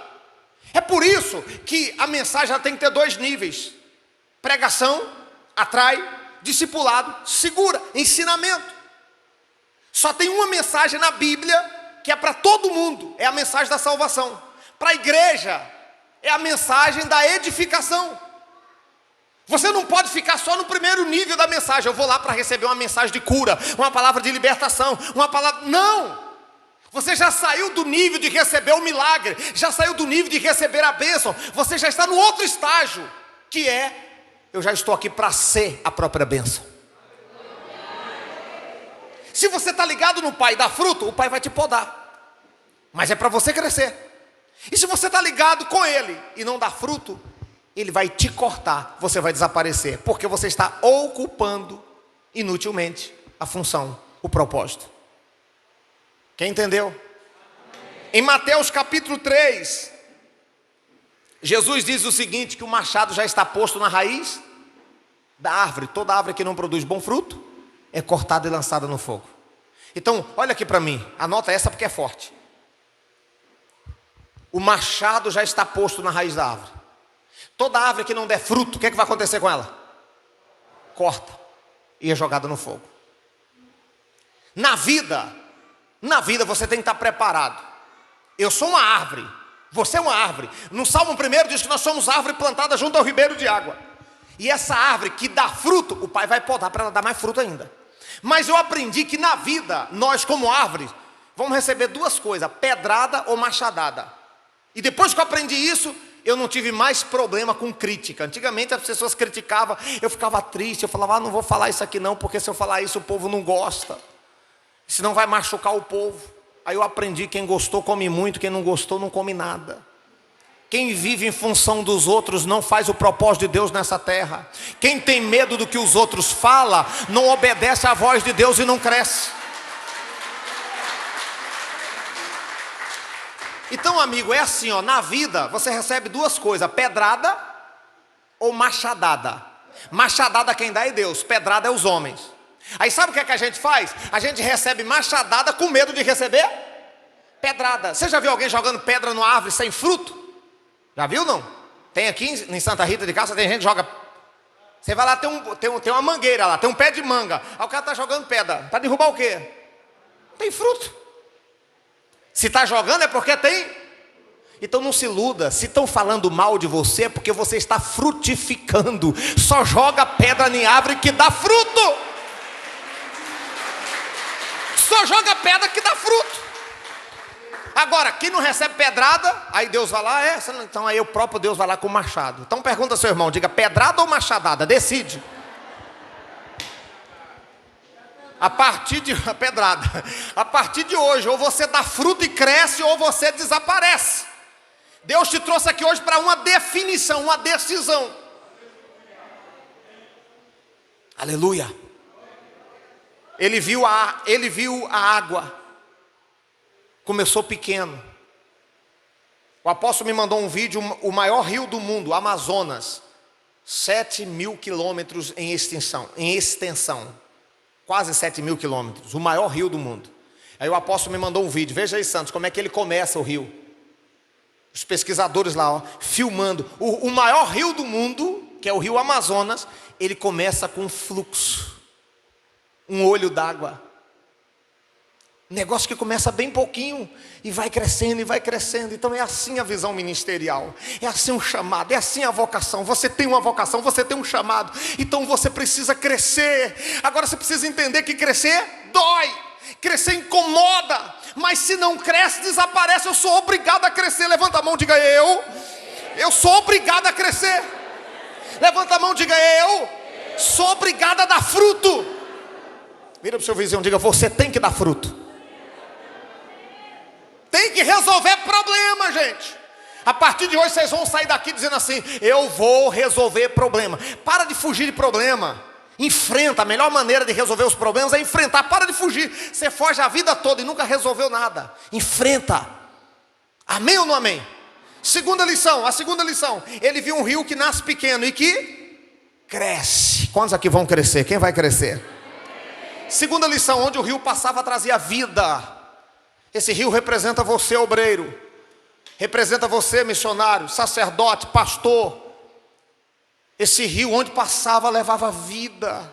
É por isso que a mensagem ela tem que ter 2 níveis: pregação, atrai; discipulado, segura, ensinamento. Só tem uma mensagem na Bíblia que é para todo mundo, é a mensagem da salvação. Para a igreja, é a mensagem da edificação. Você não pode ficar só no primeiro nível da mensagem. Eu vou lá para receber uma mensagem de cura, uma palavra de libertação, uma palavra... Não! Você já saiu do nível de receber o milagre, já saiu do nível de receber a bênção. Você já está no outro estágio, que é: eu já estou aqui para ser a própria bênção. Se você está ligado no Pai e dá fruto, o Pai vai te podar. Mas é para você crescer. E se você está ligado com Ele e não dá fruto, Ele vai te cortar, você vai desaparecer. Porque você está ocupando inutilmente a função, o propósito. Quem entendeu? Em Mateus capítulo 3, Jesus diz o seguinte: que o machado já está posto na raiz da árvore. Toda árvore que não produz bom fruto é cortada e lançada no fogo. Então, olha aqui para mim, anota essa porque é forte. O machado já está posto na raiz da árvore. Toda árvore que não der fruto, o que é que vai acontecer com ela? Corta e é jogada no fogo. Na vida você tem que estar preparado. Eu sou uma árvore, você é uma árvore. No Salmo 1 diz que nós somos árvore plantada junto ao ribeiro de água. E essa árvore que dá fruto, o Pai vai podar para ela dar mais fruto ainda. Mas eu aprendi que na vida, nós como árvores, vamos receber 2 coisas: pedrada ou machadada. E depois que eu aprendi isso, eu não tive mais problema com crítica. Antigamente as pessoas criticavam, eu ficava triste, eu falava: não vou falar isso aqui não, porque se eu falar isso o povo não gosta, senão vai machucar o povo. Aí eu aprendi: quem gostou come muito, quem não gostou não come nada. Quem vive em função dos outros não faz o propósito de Deus nessa terra. Quem tem medo do que os outros falam, não obedece à voz de Deus e não cresce. Então, amigo, é assim, ó, na vida você recebe 2 coisas: pedrada ou machadada. Machadada quem dá é Deus, pedrada é os homens. Aí sabe o que é que a gente faz? A gente recebe machadada com medo de receber pedrada. Você já viu alguém jogando pedra numa árvore sem fruto? Já viu não? Tem aqui em Santa Rita de Cássia, tem gente que joga. Você vai lá, tem uma mangueira lá, tem um pé de manga. Aí o cara está jogando pedra, para derrubar o quê? Não tem fruto. Se está jogando é porque tem. Então não se iluda, se estão falando mal de você é porque você está frutificando. Só joga pedra em árvore que dá fruto. Só joga pedra que dá fruto. Agora, quem não recebe pedrada, aí Deus vai lá, então aí o próprio Deus vai lá com o machado. Então pergunta ao seu irmão, diga: pedrada ou machadada? Decide. A partir de pedrada. A partir de hoje, ou você dá fruto e cresce, ou você desaparece. Deus te trouxe aqui hoje para uma definição, uma decisão. Aleluia. Ele viu a água. Começou pequeno. O apóstolo me mandou um vídeo, o maior rio do mundo, Amazonas, 7.000 quilômetros em extensão, quase 7.000 quilômetros, o maior rio do mundo. Aí o apóstolo me mandou um vídeo, veja aí, Santos, como é que ele começa o rio. Os pesquisadores lá, ó, filmando, o maior rio do mundo, que é o rio Amazonas, ele começa com um fluxo, um olho d'água. Negócio que começa bem pouquinho e vai crescendo e vai crescendo. Então é assim a visão ministerial, é assim um chamado, é assim a vocação. Você tem uma vocação, você tem um chamado, então você precisa crescer. Agora você precisa entender que crescer dói, crescer incomoda, mas se não cresce, desaparece. Eu sou obrigado a crescer. Levanta a mão, diga: eu sou obrigado a crescer. Levanta a mão, diga: eu sou obrigado a dar fruto. Vira para o seu vizinho, diga: você tem que dar fruto. Tem que resolver problema, gente. A partir de hoje vocês vão sair daqui dizendo assim: eu vou resolver problema. Para de fugir de problema. Enfrenta. A melhor maneira de resolver os problemas é enfrentar. Para de fugir. Você foge a vida toda e nunca resolveu nada. Enfrenta. Amém ou não amém? A segunda lição. Ele viu um rio que nasce pequeno e que cresce. Quantos aqui vão crescer? Quem vai crescer? Segunda lição, onde o rio passava trazia vida. Esse rio representa você, obreiro. Representa você, missionário, sacerdote, pastor. Esse rio onde passava levava vida.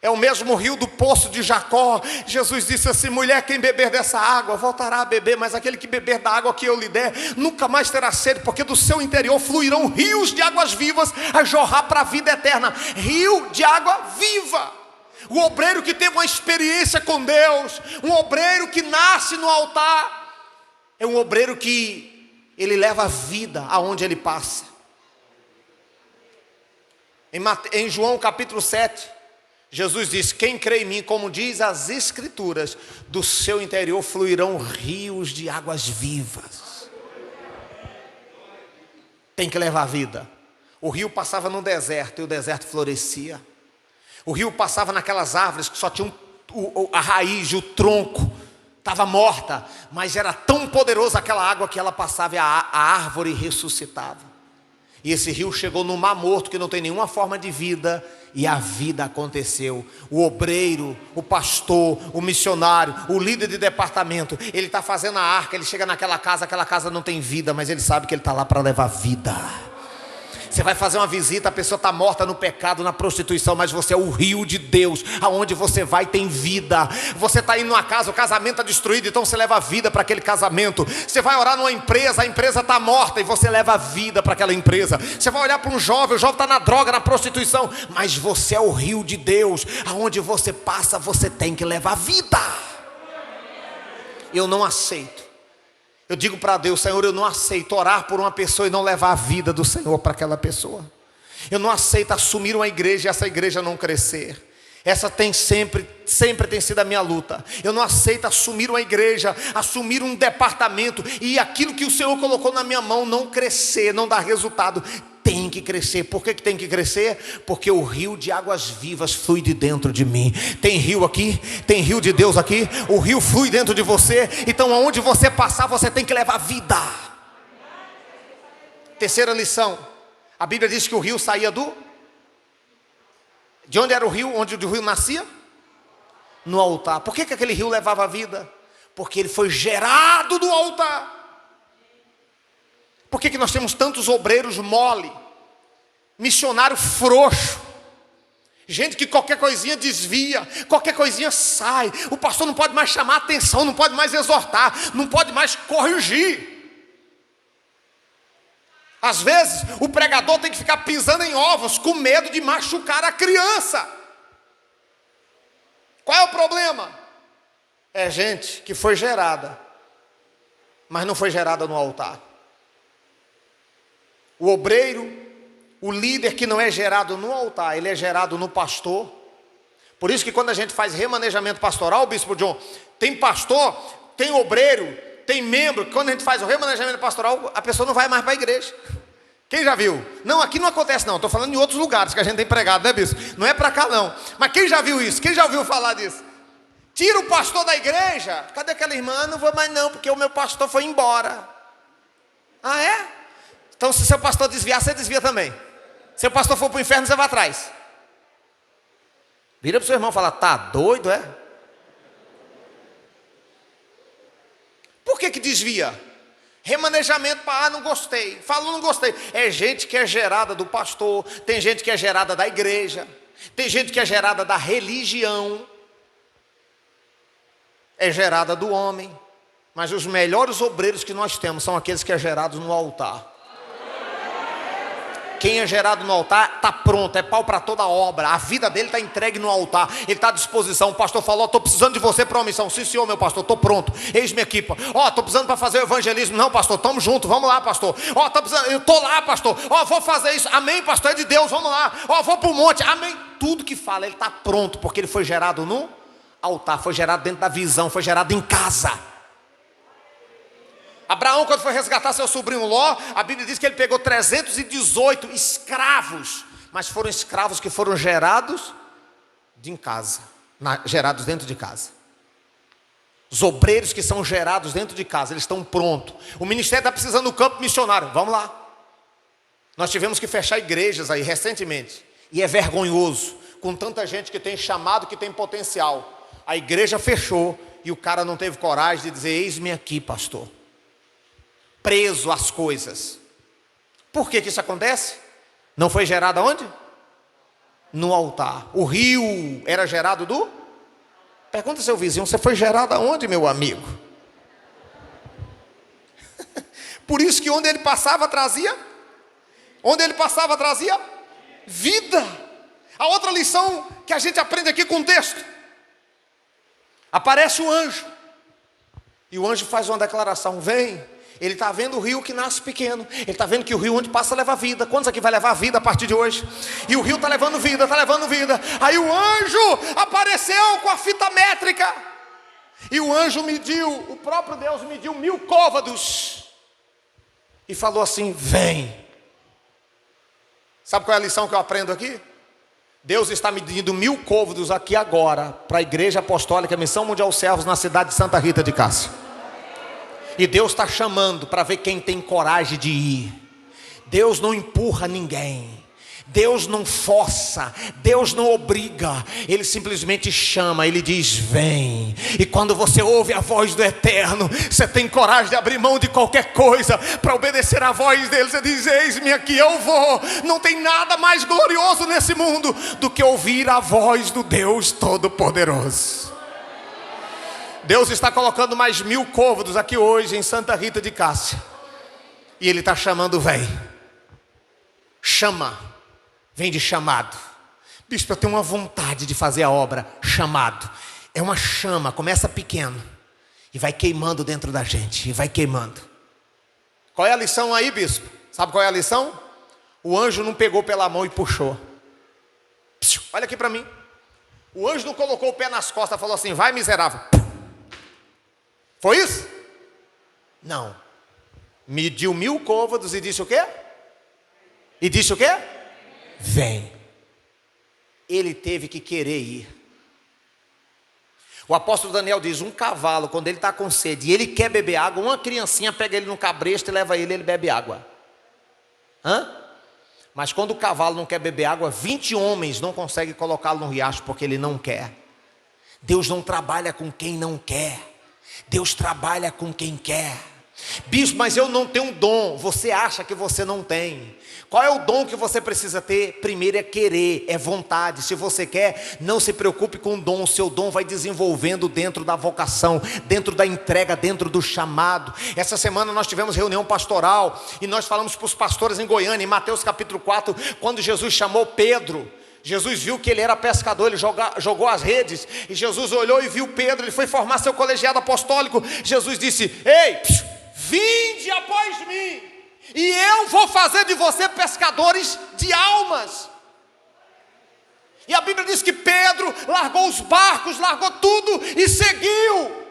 É o mesmo rio do poço de Jacó. Jesus disse assim: mulher, quem beber dessa água voltará a beber, mas aquele que beber da água que eu lhe der nunca mais terá sede, porque do seu interior fluirão rios de águas vivas a jorrar para a vida eterna. Rio de água viva. O obreiro que teve uma experiência com Deus, um obreiro que nasce no altar, é um obreiro que ele leva a vida aonde ele passa. Em João capítulo 7, Jesus diz: quem crê em mim, como diz as Escrituras, do seu interior fluirão rios de águas vivas. Tem que levar vida. O rio passava no deserto e o deserto florescia. O rio passava naquelas árvores que só tinham a raiz e o tronco. Estava morta, mas era tão poderosa aquela água que ela passava e a árvore ressuscitava. E esse rio chegou no Mar Morto, que não tem nenhuma forma de vida, e a vida aconteceu. O obreiro, o pastor, o missionário, o líder de departamento, ele está fazendo a arca, ele chega naquela casa não tem vida, mas ele sabe que ele está lá para levar vida. Você vai fazer uma visita, a pessoa está morta no pecado, na prostituição, mas você é o rio de Deus. Aonde você vai tem vida. Você está indo numa casa, o casamento está destruído, então você leva vida para aquele casamento. Você vai orar numa empresa, a empresa está morta e você leva vida para aquela empresa. Você vai olhar para um jovem, o jovem está na droga, na prostituição, mas você é o rio de Deus. Aonde você passa, você tem que levar vida. Eu não aceito. Eu digo para Deus: Senhor, eu não aceito orar por uma pessoa e não levar a vida do Senhor para aquela pessoa. Eu não aceito assumir uma igreja e essa igreja não crescer. Essa tem sempre tem sido a minha luta. Eu não aceito assumir uma igreja, assumir um departamento e aquilo que o Senhor colocou na minha mão não crescer, não dar resultado. Tem que crescer. Por que tem que crescer? Porque o rio de águas vivas flui de dentro de mim. Tem rio aqui, tem rio de Deus aqui. O rio flui dentro de você. Então aonde você passar, você tem que levar vida. Terceira lição. A Bíblia diz que o rio saía de onde era o rio? Onde o rio nascia? No altar. Por que aquele rio levava vida? Porque ele foi gerado do altar. Por que nós temos tantos obreiros mole, missionário frouxo, gente que qualquer coisinha desvia, qualquer coisinha sai? O pastor não pode mais chamar atenção, não pode mais exortar, não pode mais corrigir. Às vezes o pregador tem que ficar pisando em ovos com medo de machucar a criança. Qual é o problema? É gente que foi gerada, mas não foi gerada no altar. O obreiro, o líder que não é gerado no altar, ele é gerado no pastor. Por isso que quando a gente faz remanejamento pastoral, Bispo John, tem pastor, tem obreiro, tem membro. Quando a gente faz o remanejamento pastoral, a pessoa não vai mais para a igreja. Quem já viu? Não, aqui não acontece não, estou falando em outros lugares que a gente tem pregado, né, Bispo? Não é para cá não. Mas quem já viu isso? Quem já ouviu falar disso? Tira o pastor da igreja. Cadê aquela irmã? Não vou mais não, porque o meu pastor foi embora. Ah, é? Então se seu pastor desviar, você desvia também. Se o pastor for para o inferno, você vai atrás. Vira para o seu irmão e fala: tá doido, é? Por que desvia? Remanejamento para não gostei. Falou não gostei. É gente que é gerada do pastor. Tem gente que é gerada da igreja. Tem gente que é gerada da religião. É gerada do homem. Mas os melhores obreiros que nós temos são aqueles que é gerados no altar. Quem é gerado no altar está pronto, é pau para toda obra. A vida dele está entregue no altar. Ele está à disposição. O pastor falou: estou precisando de você para uma missão. Sim, senhor, meu pastor, estou pronto. Eis-me aqui. Estou precisando para fazer o evangelismo. Não, pastor, estamos juntos. Vamos lá, pastor. Eu estou lá, pastor. Vou fazer isso. Amém, pastor, é de Deus. Vamos lá. Vou para o monte. Amém. Tudo que fala, ele está pronto, porque ele foi gerado no altar. Foi gerado dentro da visão. Foi gerado em casa. Abraão, quando foi resgatar seu sobrinho Ló, a Bíblia diz que ele pegou 318 escravos mas foram escravos que foram gerados em casa, gerados dentro de casa. Os obreiros que são gerados dentro de casa, eles estão prontos. O ministério está precisando do campo missionário, vamos lá. Nós tivemos que fechar igrejas aí recentemente, e é vergonhoso, com tanta gente que tem chamado, que tem potencial. A igreja fechou e o cara não teve coragem de dizer: eis-me aqui, pastor. Preso às coisas. Por que isso acontece? Não foi gerado aonde? No altar. O rio era gerado do? Pergunta ao seu vizinho: você foi gerado aonde, meu amigo? Por isso que onde ele passava trazia? Onde ele passava trazia? Vida. A outra lição que a gente aprende aqui com o texto. Aparece o anjo. E o anjo faz uma declaração: vem. Ele está vendo o rio que nasce pequeno. Ele está vendo que o rio onde passa leva vida. Quantos aqui vai levar vida a partir de hoje? E o rio está levando vida, está levando vida. Aí o anjo apareceu com a fita métrica. E o anjo mediu, o próprio Deus mediu 1000 côvados. E falou assim: vem. Sabe qual é a lição que eu aprendo aqui? Deus está medindo 1000 côvados aqui agora para a Igreja Apostólica Missão Mundial Servos na cidade de Santa Rita de Cássia. E Deus está chamando para ver quem tem coragem de ir. Deus não empurra ninguém. Deus não força, Deus não obriga. Ele simplesmente chama, Ele diz: vem. E quando você ouve a voz do Eterno, você tem coragem de abrir mão de qualquer coisa para obedecer a voz dele. Você diz: eis-me aqui, eu vou. Não tem nada mais glorioso nesse mundo do que ouvir a voz do Deus Todo-Poderoso. Deus está colocando mais 1000 côvados aqui hoje em Santa Rita de Cássia. E Ele está chamando: vem. Chama. Vem de chamado. Bispo, eu tenho uma vontade de fazer a obra. Chamado. É uma chama, começa pequeno e vai queimando dentro da gente. E vai queimando. Qual é a lição aí, bispo? Sabe qual é a lição? O anjo não pegou pela mão e puxou. Olha aqui para mim. O anjo não colocou o pé nas costas e falou assim: vai, miserável. Foi isso? Não. Mediu 1000 côvados e disse o quê? E disse o quê? Vem. Ele teve que querer ir. O apóstolo Daniel diz: um cavalo, quando ele está com sede e ele quer beber água, uma criancinha pega ele no cabresto e leva ele bebe água. Mas quando o cavalo não quer beber água, 20 homens não conseguem colocá-lo no riacho porque ele não quer. Deus não trabalha com quem não quer. Deus trabalha com quem quer. Bispo, mas eu não tenho um dom. Você acha que você não tem. Qual é o dom que você precisa ter? Primeiro é querer, é vontade. Se você quer, não se preocupe com o dom. O seu dom vai desenvolvendo dentro da vocação, dentro da entrega, dentro do chamado. Essa semana nós tivemos reunião pastoral e nós falamos para os pastores em Goiânia, em Mateus capítulo 4, quando Jesus chamou Pedro. Jesus viu que ele era pescador, ele jogou as redes, e Jesus olhou e viu Pedro, ele foi formar seu colegiado apostólico. Jesus disse: ei, vinde após mim, e eu vou fazer de você pescadores de almas. E a Bíblia diz que Pedro largou os barcos, largou tudo e seguiu.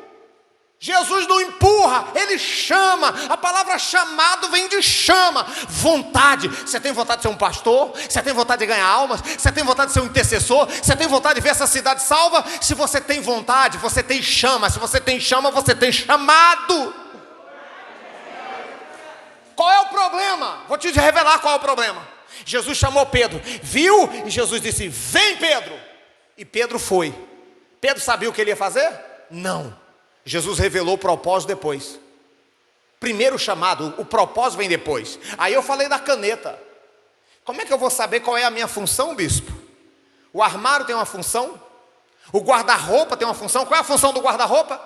Jesus não empurra, Ele chama. A palavra chamado vem de chama. Vontade. Você tem vontade de ser um pastor? Você tem vontade de ganhar almas? Você tem vontade de ser um intercessor? Você tem vontade de ver essa cidade salva? Se você tem vontade, você tem chama. Se você tem chama, você tem chamado. Qual é o problema? Vou te revelar qual é o problema. Jesus chamou Pedro, viu? E Jesus disse: vem, Pedro. E Pedro foi. Pedro sabia o que ele ia fazer? Não. Jesus revelou o propósito depois. Primeiro o chamado, o propósito vem depois. Aí eu falei da caneta. Como é que eu vou saber qual é a minha função, bispo? O armário tem uma função. O guarda-roupa tem uma função. Qual é a função do guarda-roupa?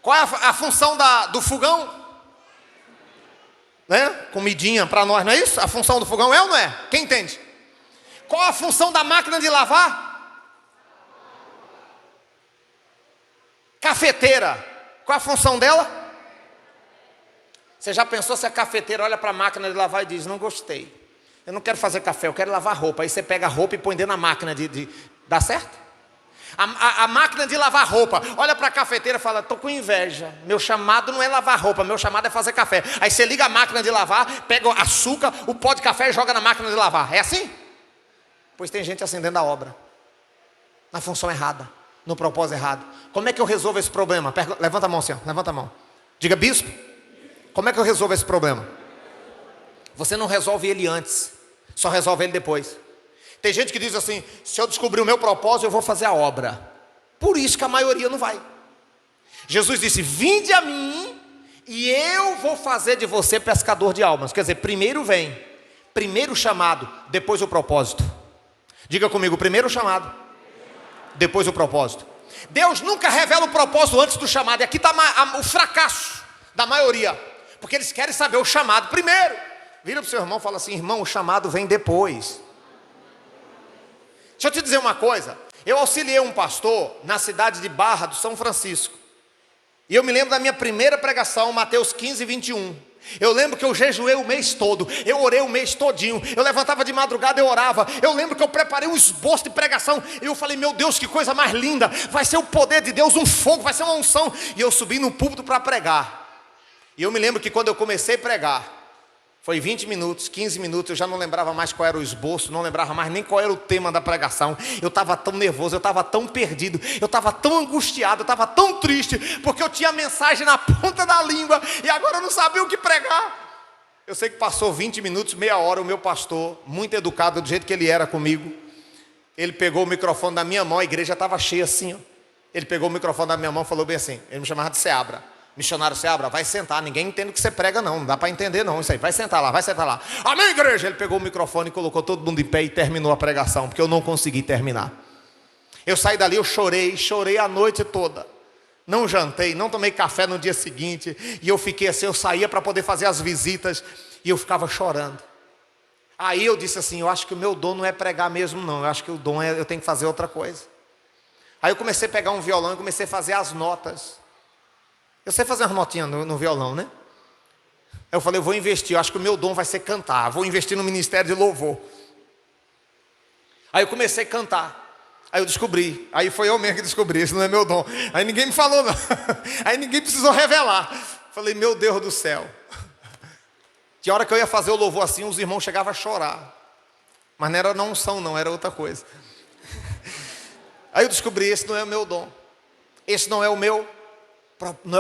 Qual é a função do fogão? Né? Comidinha para nós, não é isso? A função do fogão é ou não é? Quem entende? Qual a função da máquina de lavar? Cafeteira, qual a função dela? Você já pensou se a cafeteira olha para a máquina de lavar e diz: não gostei, eu não quero fazer café, eu quero lavar roupa. Aí você pega a roupa e põe dentro da máquina dá certo? A máquina de lavar roupa, olha para a cafeteira e fala: estou com inveja, meu chamado não é lavar roupa, meu chamado é fazer café. Aí você liga a máquina de lavar, pega o açúcar, o pó de café e joga na máquina de lavar. É assim? Pois tem gente assim dentro da obra, na função errada, no propósito errado. Como é que eu resolvo esse problema? Levanta a mão assim, levanta a mão. Diga: bispo, como é que eu resolvo esse problema? Você não resolve ele antes, só resolve ele depois. Tem gente que diz assim: se eu descobrir o meu propósito, eu vou fazer a obra. Por isso que a maioria não vai. Jesus disse: vinde a mim e eu vou fazer de você pescador de almas. Quer dizer, primeiro vem, primeiro o chamado, depois o propósito. Diga comigo: primeiro o chamado, depois o propósito. Deus nunca revela o propósito antes do chamado. E aqui está o fracasso da maioria, porque eles querem saber o chamado primeiro. Vira para o seu irmão e fala assim: irmão, o chamado vem depois. Deixa eu te dizer uma coisa. Eu auxiliei um pastor na cidade de Barra do São Francisco. E eu me lembro da minha primeira pregação, Mateus 15, 21. Eu lembro que eu jejuei o mês todo, eu orei o mês todinho, eu levantava de madrugada, eu orava. Eu lembro que eu preparei um esboço de pregação, e eu falei: meu Deus, que coisa mais linda, vai ser o poder de Deus, um fogo, vai ser uma unção. E eu subi no púlpito para pregar. E eu me lembro que quando eu comecei a pregar, foi 20 minutos, 15 minutos, eu já não lembrava mais qual era o esboço, não lembrava mais nem qual era o tema da pregação. Eu estava tão nervoso, eu estava tão perdido, eu estava tão angustiado, eu estava tão triste, porque eu tinha a mensagem na ponta da língua, e agora eu não sabia o que pregar. Eu sei que passou 20 minutos, meia hora, o meu pastor, muito educado, do jeito que ele era comigo, ele pegou o microfone da minha mão, a igreja estava cheia assim, ó. Ele pegou o microfone da minha mão e falou bem assim, ele me chamava de Seabra. Missionário Seabra, vai sentar, ninguém entende o que você prega não dá para entender não, isso aí, vai sentar lá, amém igreja. Ele pegou o microfone e colocou todo mundo em pé e terminou a pregação, porque eu não consegui terminar. Eu saí dali, eu chorei a noite toda, não jantei, não tomei café no dia seguinte, e eu fiquei assim, eu saía para poder fazer as visitas, e eu ficava chorando. Aí eu disse assim: eu acho que o meu dom não é pregar mesmo não, eu acho que o dom é, eu tenho que fazer outra coisa. Aí eu comecei a pegar um violão e comecei a fazer as notas. Eu sei fazer umas notinhas no violão, né? Eu falei: eu vou investir, eu acho que o meu dom vai ser cantar, vou investir no ministério de louvor. Aí eu comecei a cantar, aí eu descobri, aí foi eu mesmo que descobri, esse não é meu dom. Aí ninguém me falou não, aí ninguém precisou revelar. Falei: meu Deus do céu. Tinha hora que eu ia fazer o louvor assim, os irmãos chegavam a chorar, mas não era na unção não, era outra coisa. Aí eu descobri: esse não é o meu dom, esse não é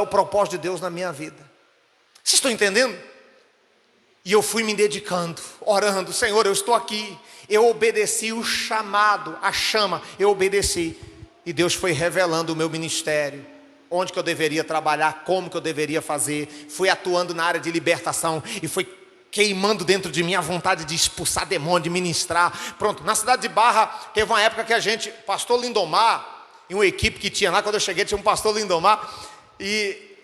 o propósito de Deus na minha vida. Vocês estão entendendo? E eu fui me dedicando, orando: Senhor, eu estou aqui. Eu obedeci o chamado, a chama, eu obedeci. E Deus foi revelando o meu ministério, onde que eu deveria trabalhar, como que eu deveria fazer. Fui atuando na área de libertação e foi queimando dentro de mim a vontade de expulsar demônio, de ministrar. Pronto, na cidade de Barra, teve uma época que a gente, pastor Lindomar, e uma equipe que tinha lá, quando eu cheguei tinha um pastor Lindomar, e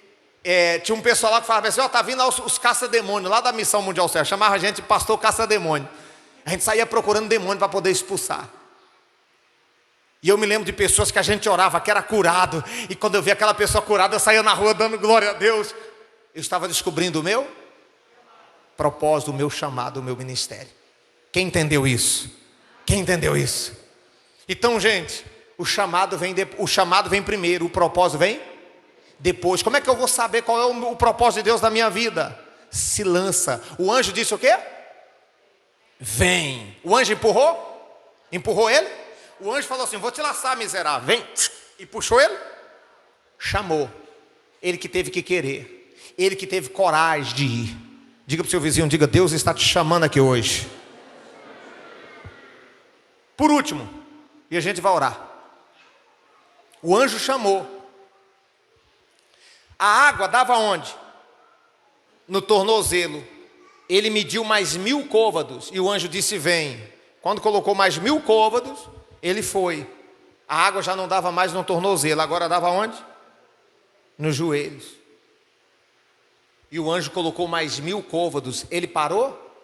tinha um pessoal lá que falava assim: ó, tá vindo lá os caça-demônios, lá da Missão Mundial Certa, chamava a gente de pastor caça-demônio. A gente saía procurando demônio para poder expulsar. E eu me lembro de pessoas que a gente orava, que era curado, e quando eu via aquela pessoa curada, eu saía na rua dando glória a Deus. Eu estava descobrindo o meu propósito, o meu chamado, o meu ministério. Quem entendeu isso? Quem entendeu isso? Então, gente, o chamado vem primeiro, o propósito vem depois. Como é que eu vou saber qual é o propósito de Deus na minha vida? Se lança. O anjo disse o quê? Vem. O anjo empurrou ele. O anjo falou assim: vou te laçar, miserável, vem. E puxou ele, chamou. Ele que teve que querer, ele que teve coragem de ir. Diga para o seu vizinho, diga: Deus está te chamando aqui hoje. Por último, e a gente vai orar. O anjo chamou. A água dava onde? No tornozelo. Ele mediu mais 1000 côvados e o anjo disse: vem. Quando colocou mais 1000 côvados, ele foi. A água já não dava mais no tornozelo, agora dava onde? Nos joelhos. E o anjo colocou mais 1000 côvados. Ele parou?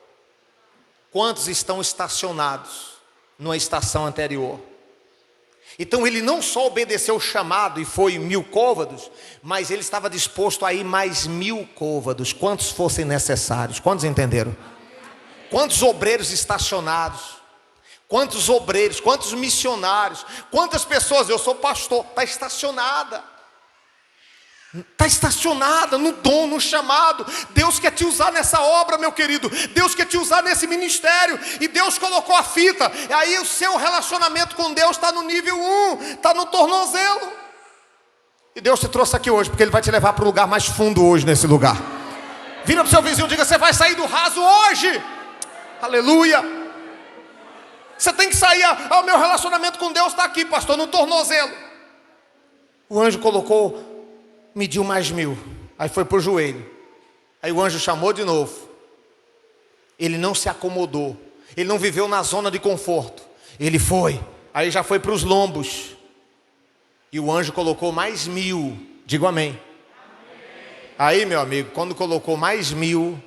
Quantos estão estacionados numa estação anterior? Então ele não só obedeceu o chamado e foi 1000 côvados, mas ele estava disposto a ir mais 1000 côvados, quantos fossem necessários. Quantos entenderam? Quantos obreiros estacionados, quantos obreiros, quantos missionários, quantas pessoas, eu sou pastor, está estacionada no dom, no chamado. Deus quer te usar nessa obra, meu querido. Deus quer te usar nesse ministério. E Deus colocou a fita. E aí o seu relacionamento com Deus está no nível 1, está no tornozelo. E Deus te trouxe aqui hoje, porque Ele vai te levar para o lugar mais fundo hoje nesse lugar. Vira para o seu vizinho e diga: você vai sair do raso hoje. Aleluia. Você tem que sair. O meu relacionamento com Deus está aqui, pastor, no tornozelo. O anjo mediu mais 1000. Aí foi para o joelho. Aí o anjo chamou de novo. Ele não se acomodou. Ele não viveu na zona de conforto. Ele foi. Aí já foi para os lombos. E o anjo colocou mais 1000. Digo amém. Aí, meu amigo, quando colocou mais 1000,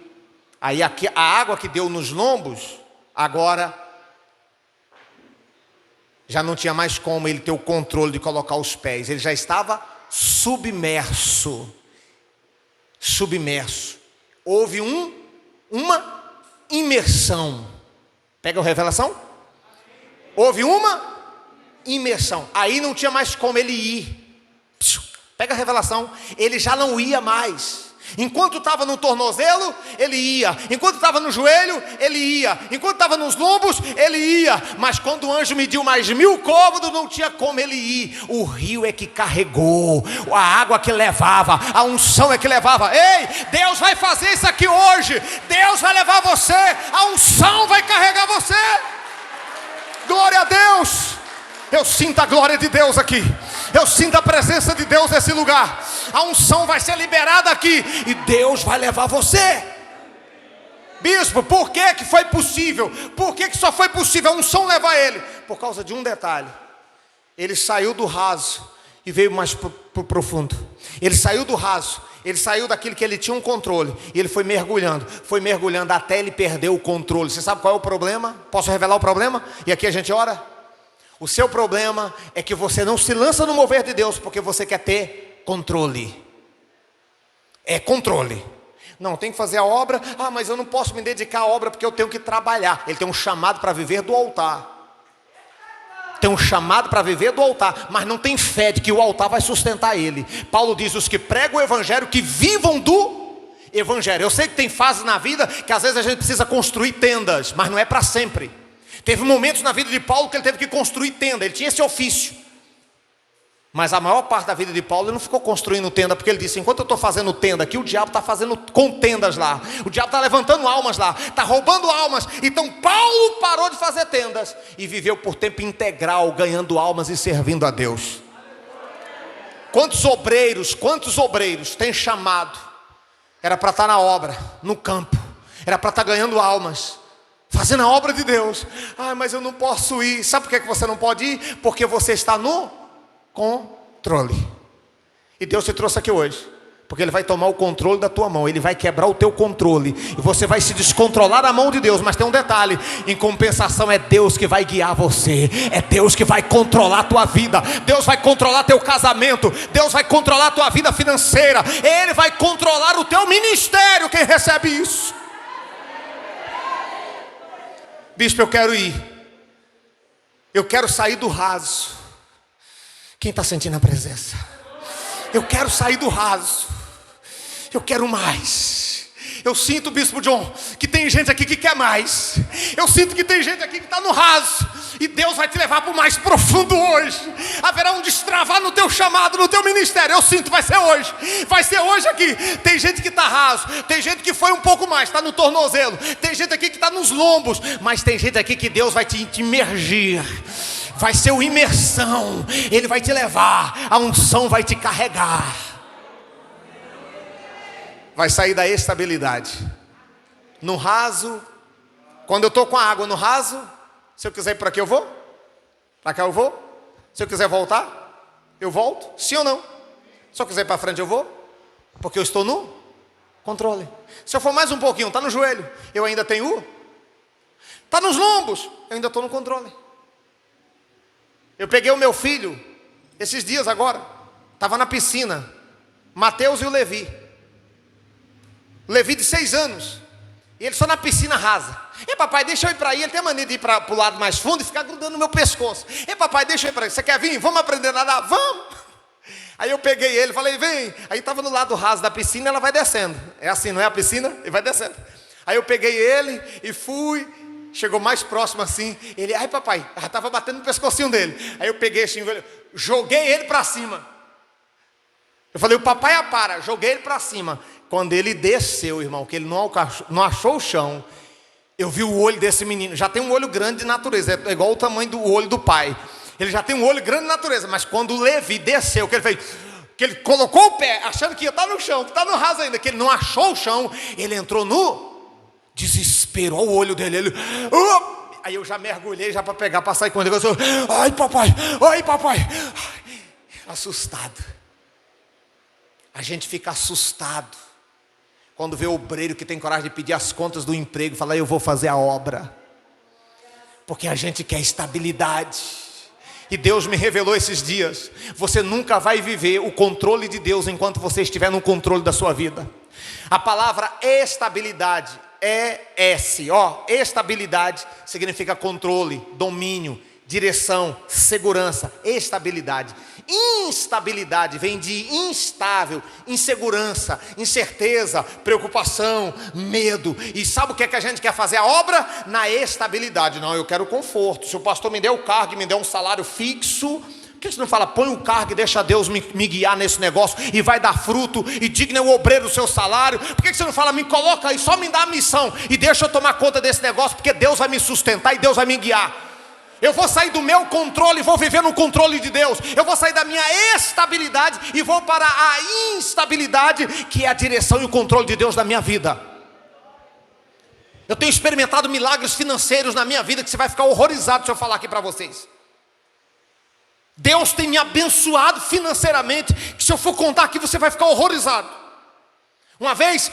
aí aqui, a água que deu nos lombos, agora já não tinha mais como ele ter o controle de colocar os pés. Ele já estava submerso. Houve uma imersão. Pega a revelação? Houve uma imersão. Aí não tinha mais como ele ir. Pega a revelação. Ele já não ia mais. Enquanto estava no tornozelo, ele ia. Enquanto estava no joelho, ele ia. Enquanto estava nos lombos, ele ia. Mas quando o anjo mediu mais 1000 côvados, não tinha como ele ir. O rio é que carregou, a água que levava, a unção é que levava. Ei, Deus vai fazer isso aqui hoje. Deus vai levar você, a unção vai carregar você. Glória a Deus. Eu sinto a glória de Deus aqui. Eu sinto a presença de Deus nesse lugar. A unção vai ser liberada aqui e Deus vai levar você. Bispo, por que que foi possível? Por que que só foi possível a unção levar ele? Por causa de um detalhe. Ele saiu do raso e veio mais pro profundo. Ele saiu do raso. Ele saiu daquilo que ele tinha um controle. E ele foi mergulhando até ele perder o controle. Você sabe qual é o problema? Posso revelar o problema? E aqui a gente ora. O seu problema é que você não se lança no mover de Deus porque você quer ter controle. É controle. Não, tem que fazer a obra. Mas eu não posso me dedicar à obra porque eu tenho que trabalhar. Ele tem um chamado para viver do altar. Tem um chamado para viver do altar, mas não tem fé de que o altar vai sustentar ele. Paulo diz: os que pregam o evangelho, que vivam do evangelho. Eu sei que tem fases na vida que às vezes a gente precisa construir tendas, mas não é para sempre. Teve momentos na vida de Paulo que ele teve que construir tenda. Ele tinha esse ofício. Mas a maior parte da vida de Paulo ele não ficou construindo tenda, porque ele disse: enquanto eu estou fazendo tenda aqui, o diabo está fazendo contendas lá. O diabo está levantando almas lá, está roubando almas. Então Paulo parou de fazer tendas e viveu por tempo integral, ganhando almas e servindo a Deus. Quantos obreiros têm chamado? Era para estar na obra, no campo. Era para estar ganhando almas, fazendo a obra de Deus. Mas eu não posso ir. Sabe por que você não pode ir? Porque você está no controle. E Deus te trouxe aqui hoje porque Ele vai tomar o controle da tua mão. Ele vai quebrar o teu controle e você vai se descontrolar da mão de Deus. Mas tem um detalhe: em compensação é Deus que vai guiar você. É Deus que vai controlar a tua vida. Deus vai controlar teu casamento. Deus vai controlar a tua vida financeira. Ele vai controlar o teu ministério. Quem recebe isso? Bispo, eu quero ir. Eu quero sair do raso. Quem está sentindo a presença? Eu quero sair do raso. Eu quero mais. Eu sinto, Bispo John, que tem gente aqui que quer mais. Eu sinto que tem gente aqui que está no raso. E Deus vai te levar para o mais profundo hoje. Haverá um destravar no teu chamado, no teu ministério. Eu sinto, vai ser hoje. Vai ser hoje aqui. Tem gente que está raso. Tem gente que foi um pouco mais, está no tornozelo. Tem gente aqui que está nos lombos. Mas tem gente aqui que Deus vai te imergir. Vai ser uma imersão. Ele vai te levar. A unção vai te carregar. Vai sair da estabilidade. No raso. Quando eu estou com a água no raso, se eu quiser ir para aqui eu vou. Para cá eu vou. Se eu quiser voltar, eu volto. Sim ou não? Se eu quiser ir para frente eu vou. Porque eu estou no controle. Se eu for mais um pouquinho, está no joelho, eu ainda tenho. Está nos lombos, eu ainda estou no controle. Eu peguei o meu filho, esses dias agora, estava na piscina, Mateus e o Levi. O Levi de 6 anos. E ele só na piscina rasa. E papai, deixa eu ir para aí. Ele tem a mania de ir para o lado mais fundo e ficar grudando no meu pescoço. E papai, deixa eu ir para aí. Você quer vir? Vamos aprender a nadar? Vamos. Aí eu peguei ele, falei, vem. Aí estava no lado raso da piscina, ela vai descendo. É assim, não é a piscina? E vai descendo. Aí eu peguei ele e fui. Chegou mais próximo assim. Ele, ai papai, já estava batendo no pescocinho dele. Aí eu peguei assim, joguei ele para cima. Eu falei, o papai apara. Joguei ele para cima. Quando ele desceu, irmão, que ele não achou o chão, eu vi o olho desse menino. Já tem um olho grande de natureza, é igual o tamanho do olho do pai. Ele já tem um olho grande de natureza, mas quando o Levi desceu, que ele fez, que ele colocou o pé, achando que ia estar no chão, que está no raso ainda, que ele não achou o chão, ele entrou no desespero. Olha o olho dele, ele... Aí eu já mergulhei já para pegar, para sair com ele. Ai papai, ai papai. Assustado. A gente fica assustado quando vê o obreiro que tem coragem de pedir as contas do emprego e falar, eu vou fazer a obra. Porque a gente quer estabilidade. E Deus me revelou esses dias, você nunca vai viver o controle de Deus enquanto você estiver no controle da sua vida. A palavra estabilidade, estabilidade significa controle, domínio, direção, segurança, estabilidade. Instabilidade vem de instável, insegurança, incerteza, preocupação, medo. E sabe o que é que a gente quer fazer a obra? Na estabilidade. Não, eu quero conforto. Se o pastor me der o cargo e me der um salário fixo, por que você não fala, põe o cargo e deixa Deus me guiar nesse negócio e vai dar fruto e digna o obreiro do seu salário? Por que você não fala, me coloca aí, só me dá a missão e deixa eu tomar conta desse negócio, porque Deus vai me sustentar e Deus vai me guiar. Eu vou sair do meu controle e vou viver no controle de Deus. Eu vou sair da minha estabilidade e vou para a instabilidade, que é a direção e o controle de Deus da minha vida. Eu tenho experimentado milagres financeiros na minha vida que você vai ficar horrorizado se eu falar aqui para vocês. Deus tem me abençoado financeiramente, que se eu for contar aqui você vai ficar horrorizado. Uma vez,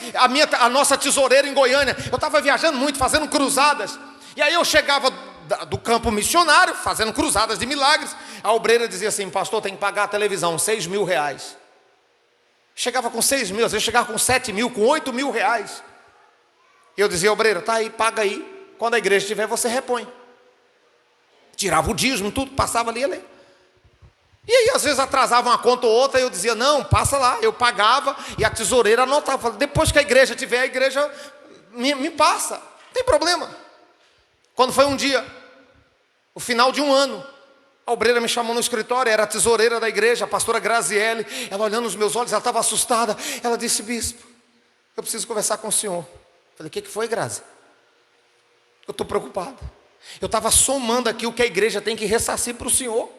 a nossa tesoureira em Goiânia, eu estava viajando muito, fazendo cruzadas. E aí eu chegava do campo missionário, fazendo cruzadas de milagres. A obreira dizia assim, pastor, tem que pagar a televisão, 6 mil reais. Chegava com 6 mil, às vezes chegava com 7 mil, com 8 mil reais. E eu dizia, obreira, tá aí, paga aí. Quando a igreja estiver, você repõe. Tirava o dízimo, tudo, passava ali. E aí às vezes atrasava uma conta ou outra, eu dizia, não, passa lá. Eu pagava e a tesoureira anotava. Depois que a igreja tiver, a igreja me passa, não tem problema. Quando foi um dia, o final de um ano, a obreira me chamou no escritório, era a tesoureira da igreja, a pastora Graziele. Ela olhando nos meus olhos, ela estava assustada. Ela disse, bispo, eu preciso conversar com o senhor. Falei, o que foi, Grazi? Eu estou preocupado. Eu estava somando aqui o que a igreja tem que ressarcir para o senhor.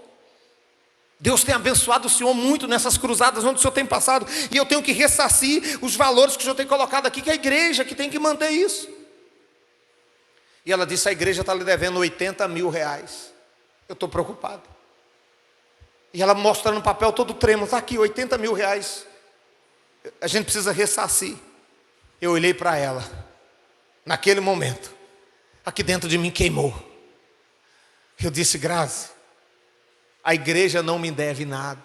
Deus tem abençoado o senhor muito nessas cruzadas onde o senhor tem passado. E eu tenho que ressarcir os valores que o senhor tem colocado aqui, que é a igreja que tem que manter isso. E ela disse, a igreja está lhe devendo 80 mil reais. Eu estou preocupado. E ela mostrando no papel todo trêmulo, está aqui, 80 mil reais. A gente precisa ressarcir. Eu olhei para ela. Naquele momento, aqui dentro de mim queimou. Eu disse, Grazi, a igreja não me deve nada.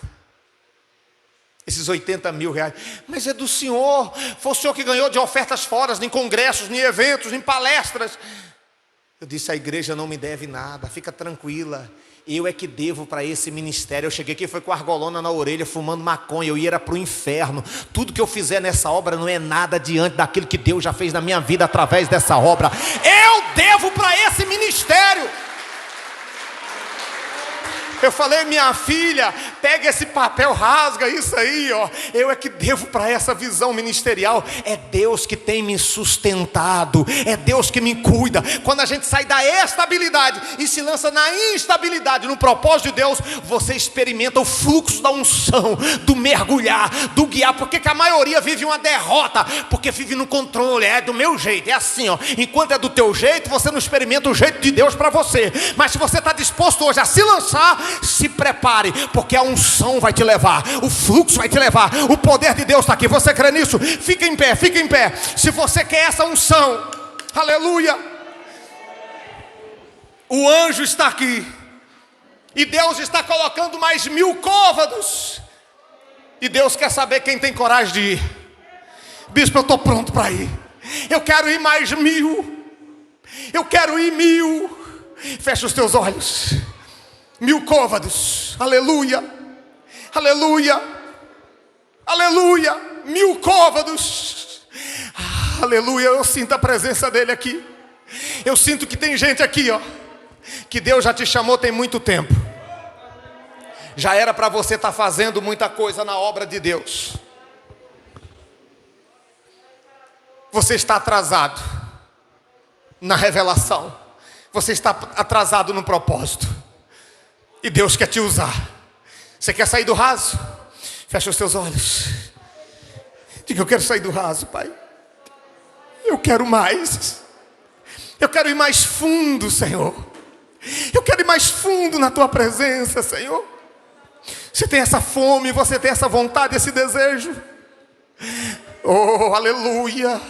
Esses 80 mil reais, mas é do senhor. Foi o senhor que ganhou de ofertas fora, em congressos, em eventos, em palestras. Eu disse, a igreja não me deve nada, fica tranquila. Eu é que devo para esse ministério. Eu cheguei aqui, foi com a argolona na orelha, fumando maconha. Eu ia para o inferno. Tudo que eu fizer nessa obra não é nada diante daquilo que Deus já fez na minha vida através dessa obra. Eu devo para esse ministério. Eu falei, minha filha, pega esse papel, rasga isso aí, ó. Eu é que devo para essa visão ministerial. É Deus que tem me sustentado, é Deus que me cuida. Quando a gente sai da estabilidade e se lança na instabilidade, no propósito de Deus, você experimenta o fluxo da unção, do mergulhar, do guiar. Porque que a maioria vive uma derrota? Porque vive no controle, é do meu jeito, é assim, ó. Enquanto é do teu jeito, você não experimenta o jeito de Deus para você. Mas se você está disposto hoje a se lançar, se prepare, porque a unção vai te levar, o fluxo vai te levar, o poder de Deus está aqui. Você crê nisso? Fica em pé, fica em pé. Se você quer essa unção, aleluia. O anjo está aqui, e Deus está colocando mais 1000 côvados, e Deus quer saber quem tem coragem de ir. Bispo, eu estou pronto para ir. Eu quero ir mais 1000. Eu quero ir 1000. Fecha os teus olhos. 1000 côvados. Aleluia. Aleluia. Aleluia. 1000 côvados. Aleluia. Eu sinto a presença dele aqui. Eu sinto que tem gente aqui, ó, que Deus já te chamou tem muito tempo. Já era para você estar fazendo muita coisa na obra de Deus. Você está atrasado na revelação. Você está atrasado no propósito. E Deus quer te usar. Você quer sair do raso? Fecha os seus olhos. Diga: eu quero sair do raso, Pai. Eu quero mais. Eu quero ir mais fundo, Senhor. Eu quero ir mais fundo na Tua presença, Senhor. Você tem essa fome, você tem essa vontade, esse desejo. Oh, aleluia.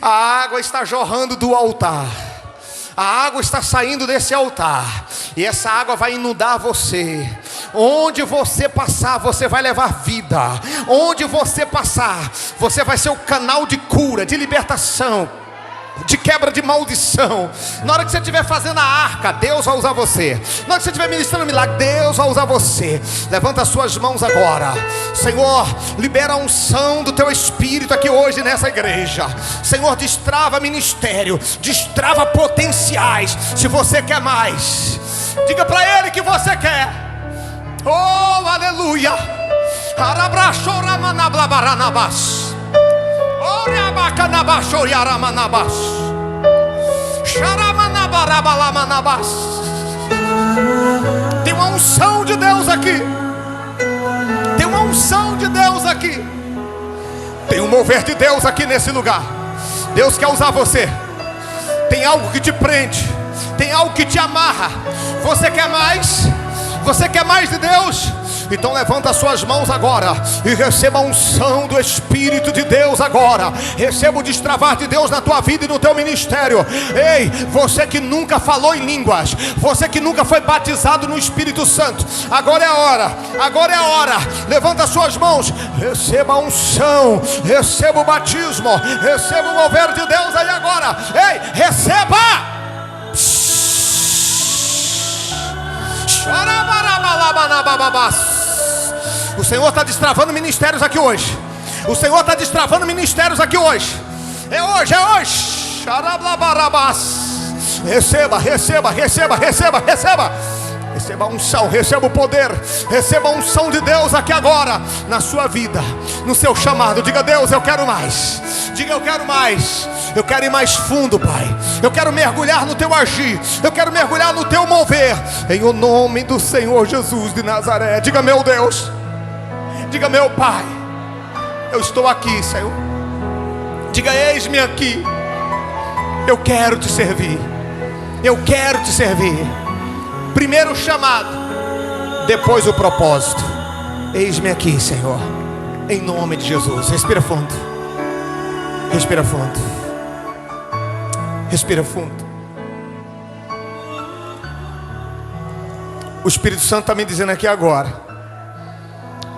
A água está jorrando do altar. A água está saindo desse altar. E essa água vai inundar você. Onde você passar, você vai levar vida. Onde você passar, você vai ser o canal de cura, de libertação, de quebra de maldição. Na hora que você estiver fazendo a arca, Deus vai usar você. Na hora que você estiver ministrando milagre, Deus vai usar você. Levanta as suas mãos agora. Senhor, libera a unção do Teu Espírito aqui hoje nessa igreja. Senhor, destrava ministério, destrava potenciais. Se você quer mais, diga para Ele que você quer. Oh, aleluia. Tem uma unção de Deus aqui. Tem uma unção de Deus aqui. Tem um mover de Deus aqui nesse lugar. Deus quer usar você. Tem algo que te prende. Tem algo que te amarra. Você quer mais? Você quer mais de Deus? Então levanta as suas mãos agora e receba a unção do Espírito de Deus agora. Receba o destravar de Deus na tua vida e no teu ministério. Ei, você que nunca falou em línguas, você que nunca foi batizado no Espírito Santo, agora é a hora, agora é a hora. Levanta as suas mãos, receba a unção, receba o batismo, receba o mover de Deus aí agora. Ei, receba! O Senhor está destravando ministérios aqui hoje. O Senhor está destravando ministérios aqui hoje. É hoje, é hoje. Receba, receba, receba, receba, receba. Receba a unção, receba o poder. Receba a unção de Deus aqui agora na sua vida, no seu chamado. Diga: Deus, eu quero mais. Diga: eu quero mais. Eu quero ir mais fundo, Pai. Eu quero mergulhar no Teu agir. Eu quero mergulhar no Teu mover. Em o nome do Senhor Jesus de Nazaré. Diga: meu Deus. Diga: meu Pai. Eu estou aqui, Senhor. Diga: eis-me aqui. Eu quero Te servir. Eu quero Te servir. Primeiro o chamado, depois o propósito. Eis-me aqui, Senhor. Em nome de Jesus. Respira fundo. Respira fundo. Respira fundo. O Espírito Santo está me dizendo aqui agora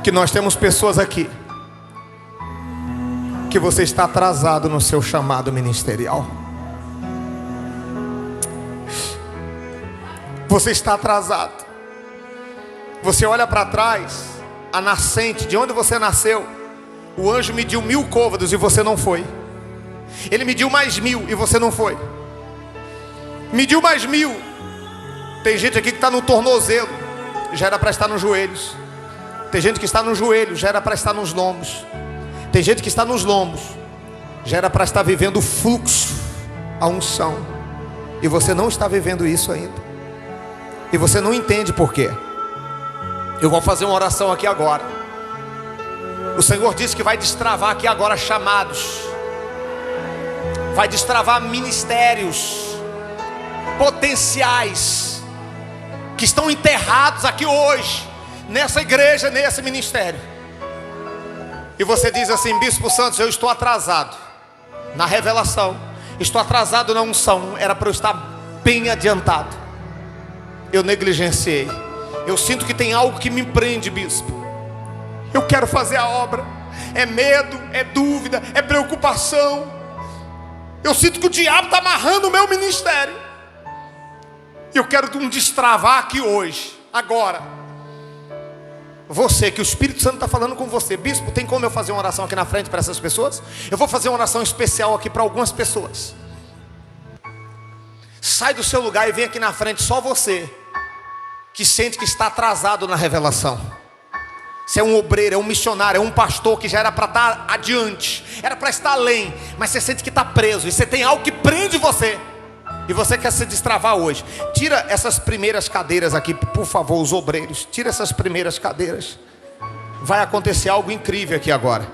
que nós temos pessoas aqui que você está atrasado no seu chamado ministerial. Você está atrasado. Você olha para trás, a nascente, de onde você nasceu, o anjo mediu 1000 côvados e você não foi. Ele mediu mais 1000 e você não foi. Mediu mais 1000. Tem gente aqui que está no tornozelo, já era para estar nos joelhos. Tem gente que está no joelho, já era para estar nos lombos. Tem gente que está nos lombos, já era para estar vivendo o fluxo, a unção. E você não está vivendo isso ainda. E você não entende por quê. Eu vou fazer uma oração aqui agora. O Senhor disse que vai destravar aqui agora chamados. Vai destravar ministérios potenciais que estão enterrados aqui hoje, nessa igreja, nesse ministério. E você diz assim: Bispo Santos, eu estou atrasado na revelação, estou atrasado na unção. Era para eu estar bem adiantado. Eu negligenciei. Eu sinto que tem algo que me prende, bispo. Eu quero fazer a obra. É medo, é dúvida, é preocupação. Eu sinto que o diabo está amarrando o meu ministério. E eu quero um destravar aqui hoje, agora. Você, que o Espírito Santo está falando com você. Bispo, tem como eu fazer uma oração aqui na frente para essas pessoas? Eu vou fazer uma oração especial aqui para algumas pessoas. Sai do seu lugar e vem aqui na frente, só você que sente que está atrasado na revelação. Você é um obreiro, é um missionário, é um pastor que já era para estar adiante, era para estar além, mas você sente que está preso, e você tem algo que prende você, e você quer se destravar hoje. Tira essas primeiras cadeiras aqui, por favor, os obreiros. Tira essas primeiras cadeiras. Vai acontecer algo incrível aqui agora.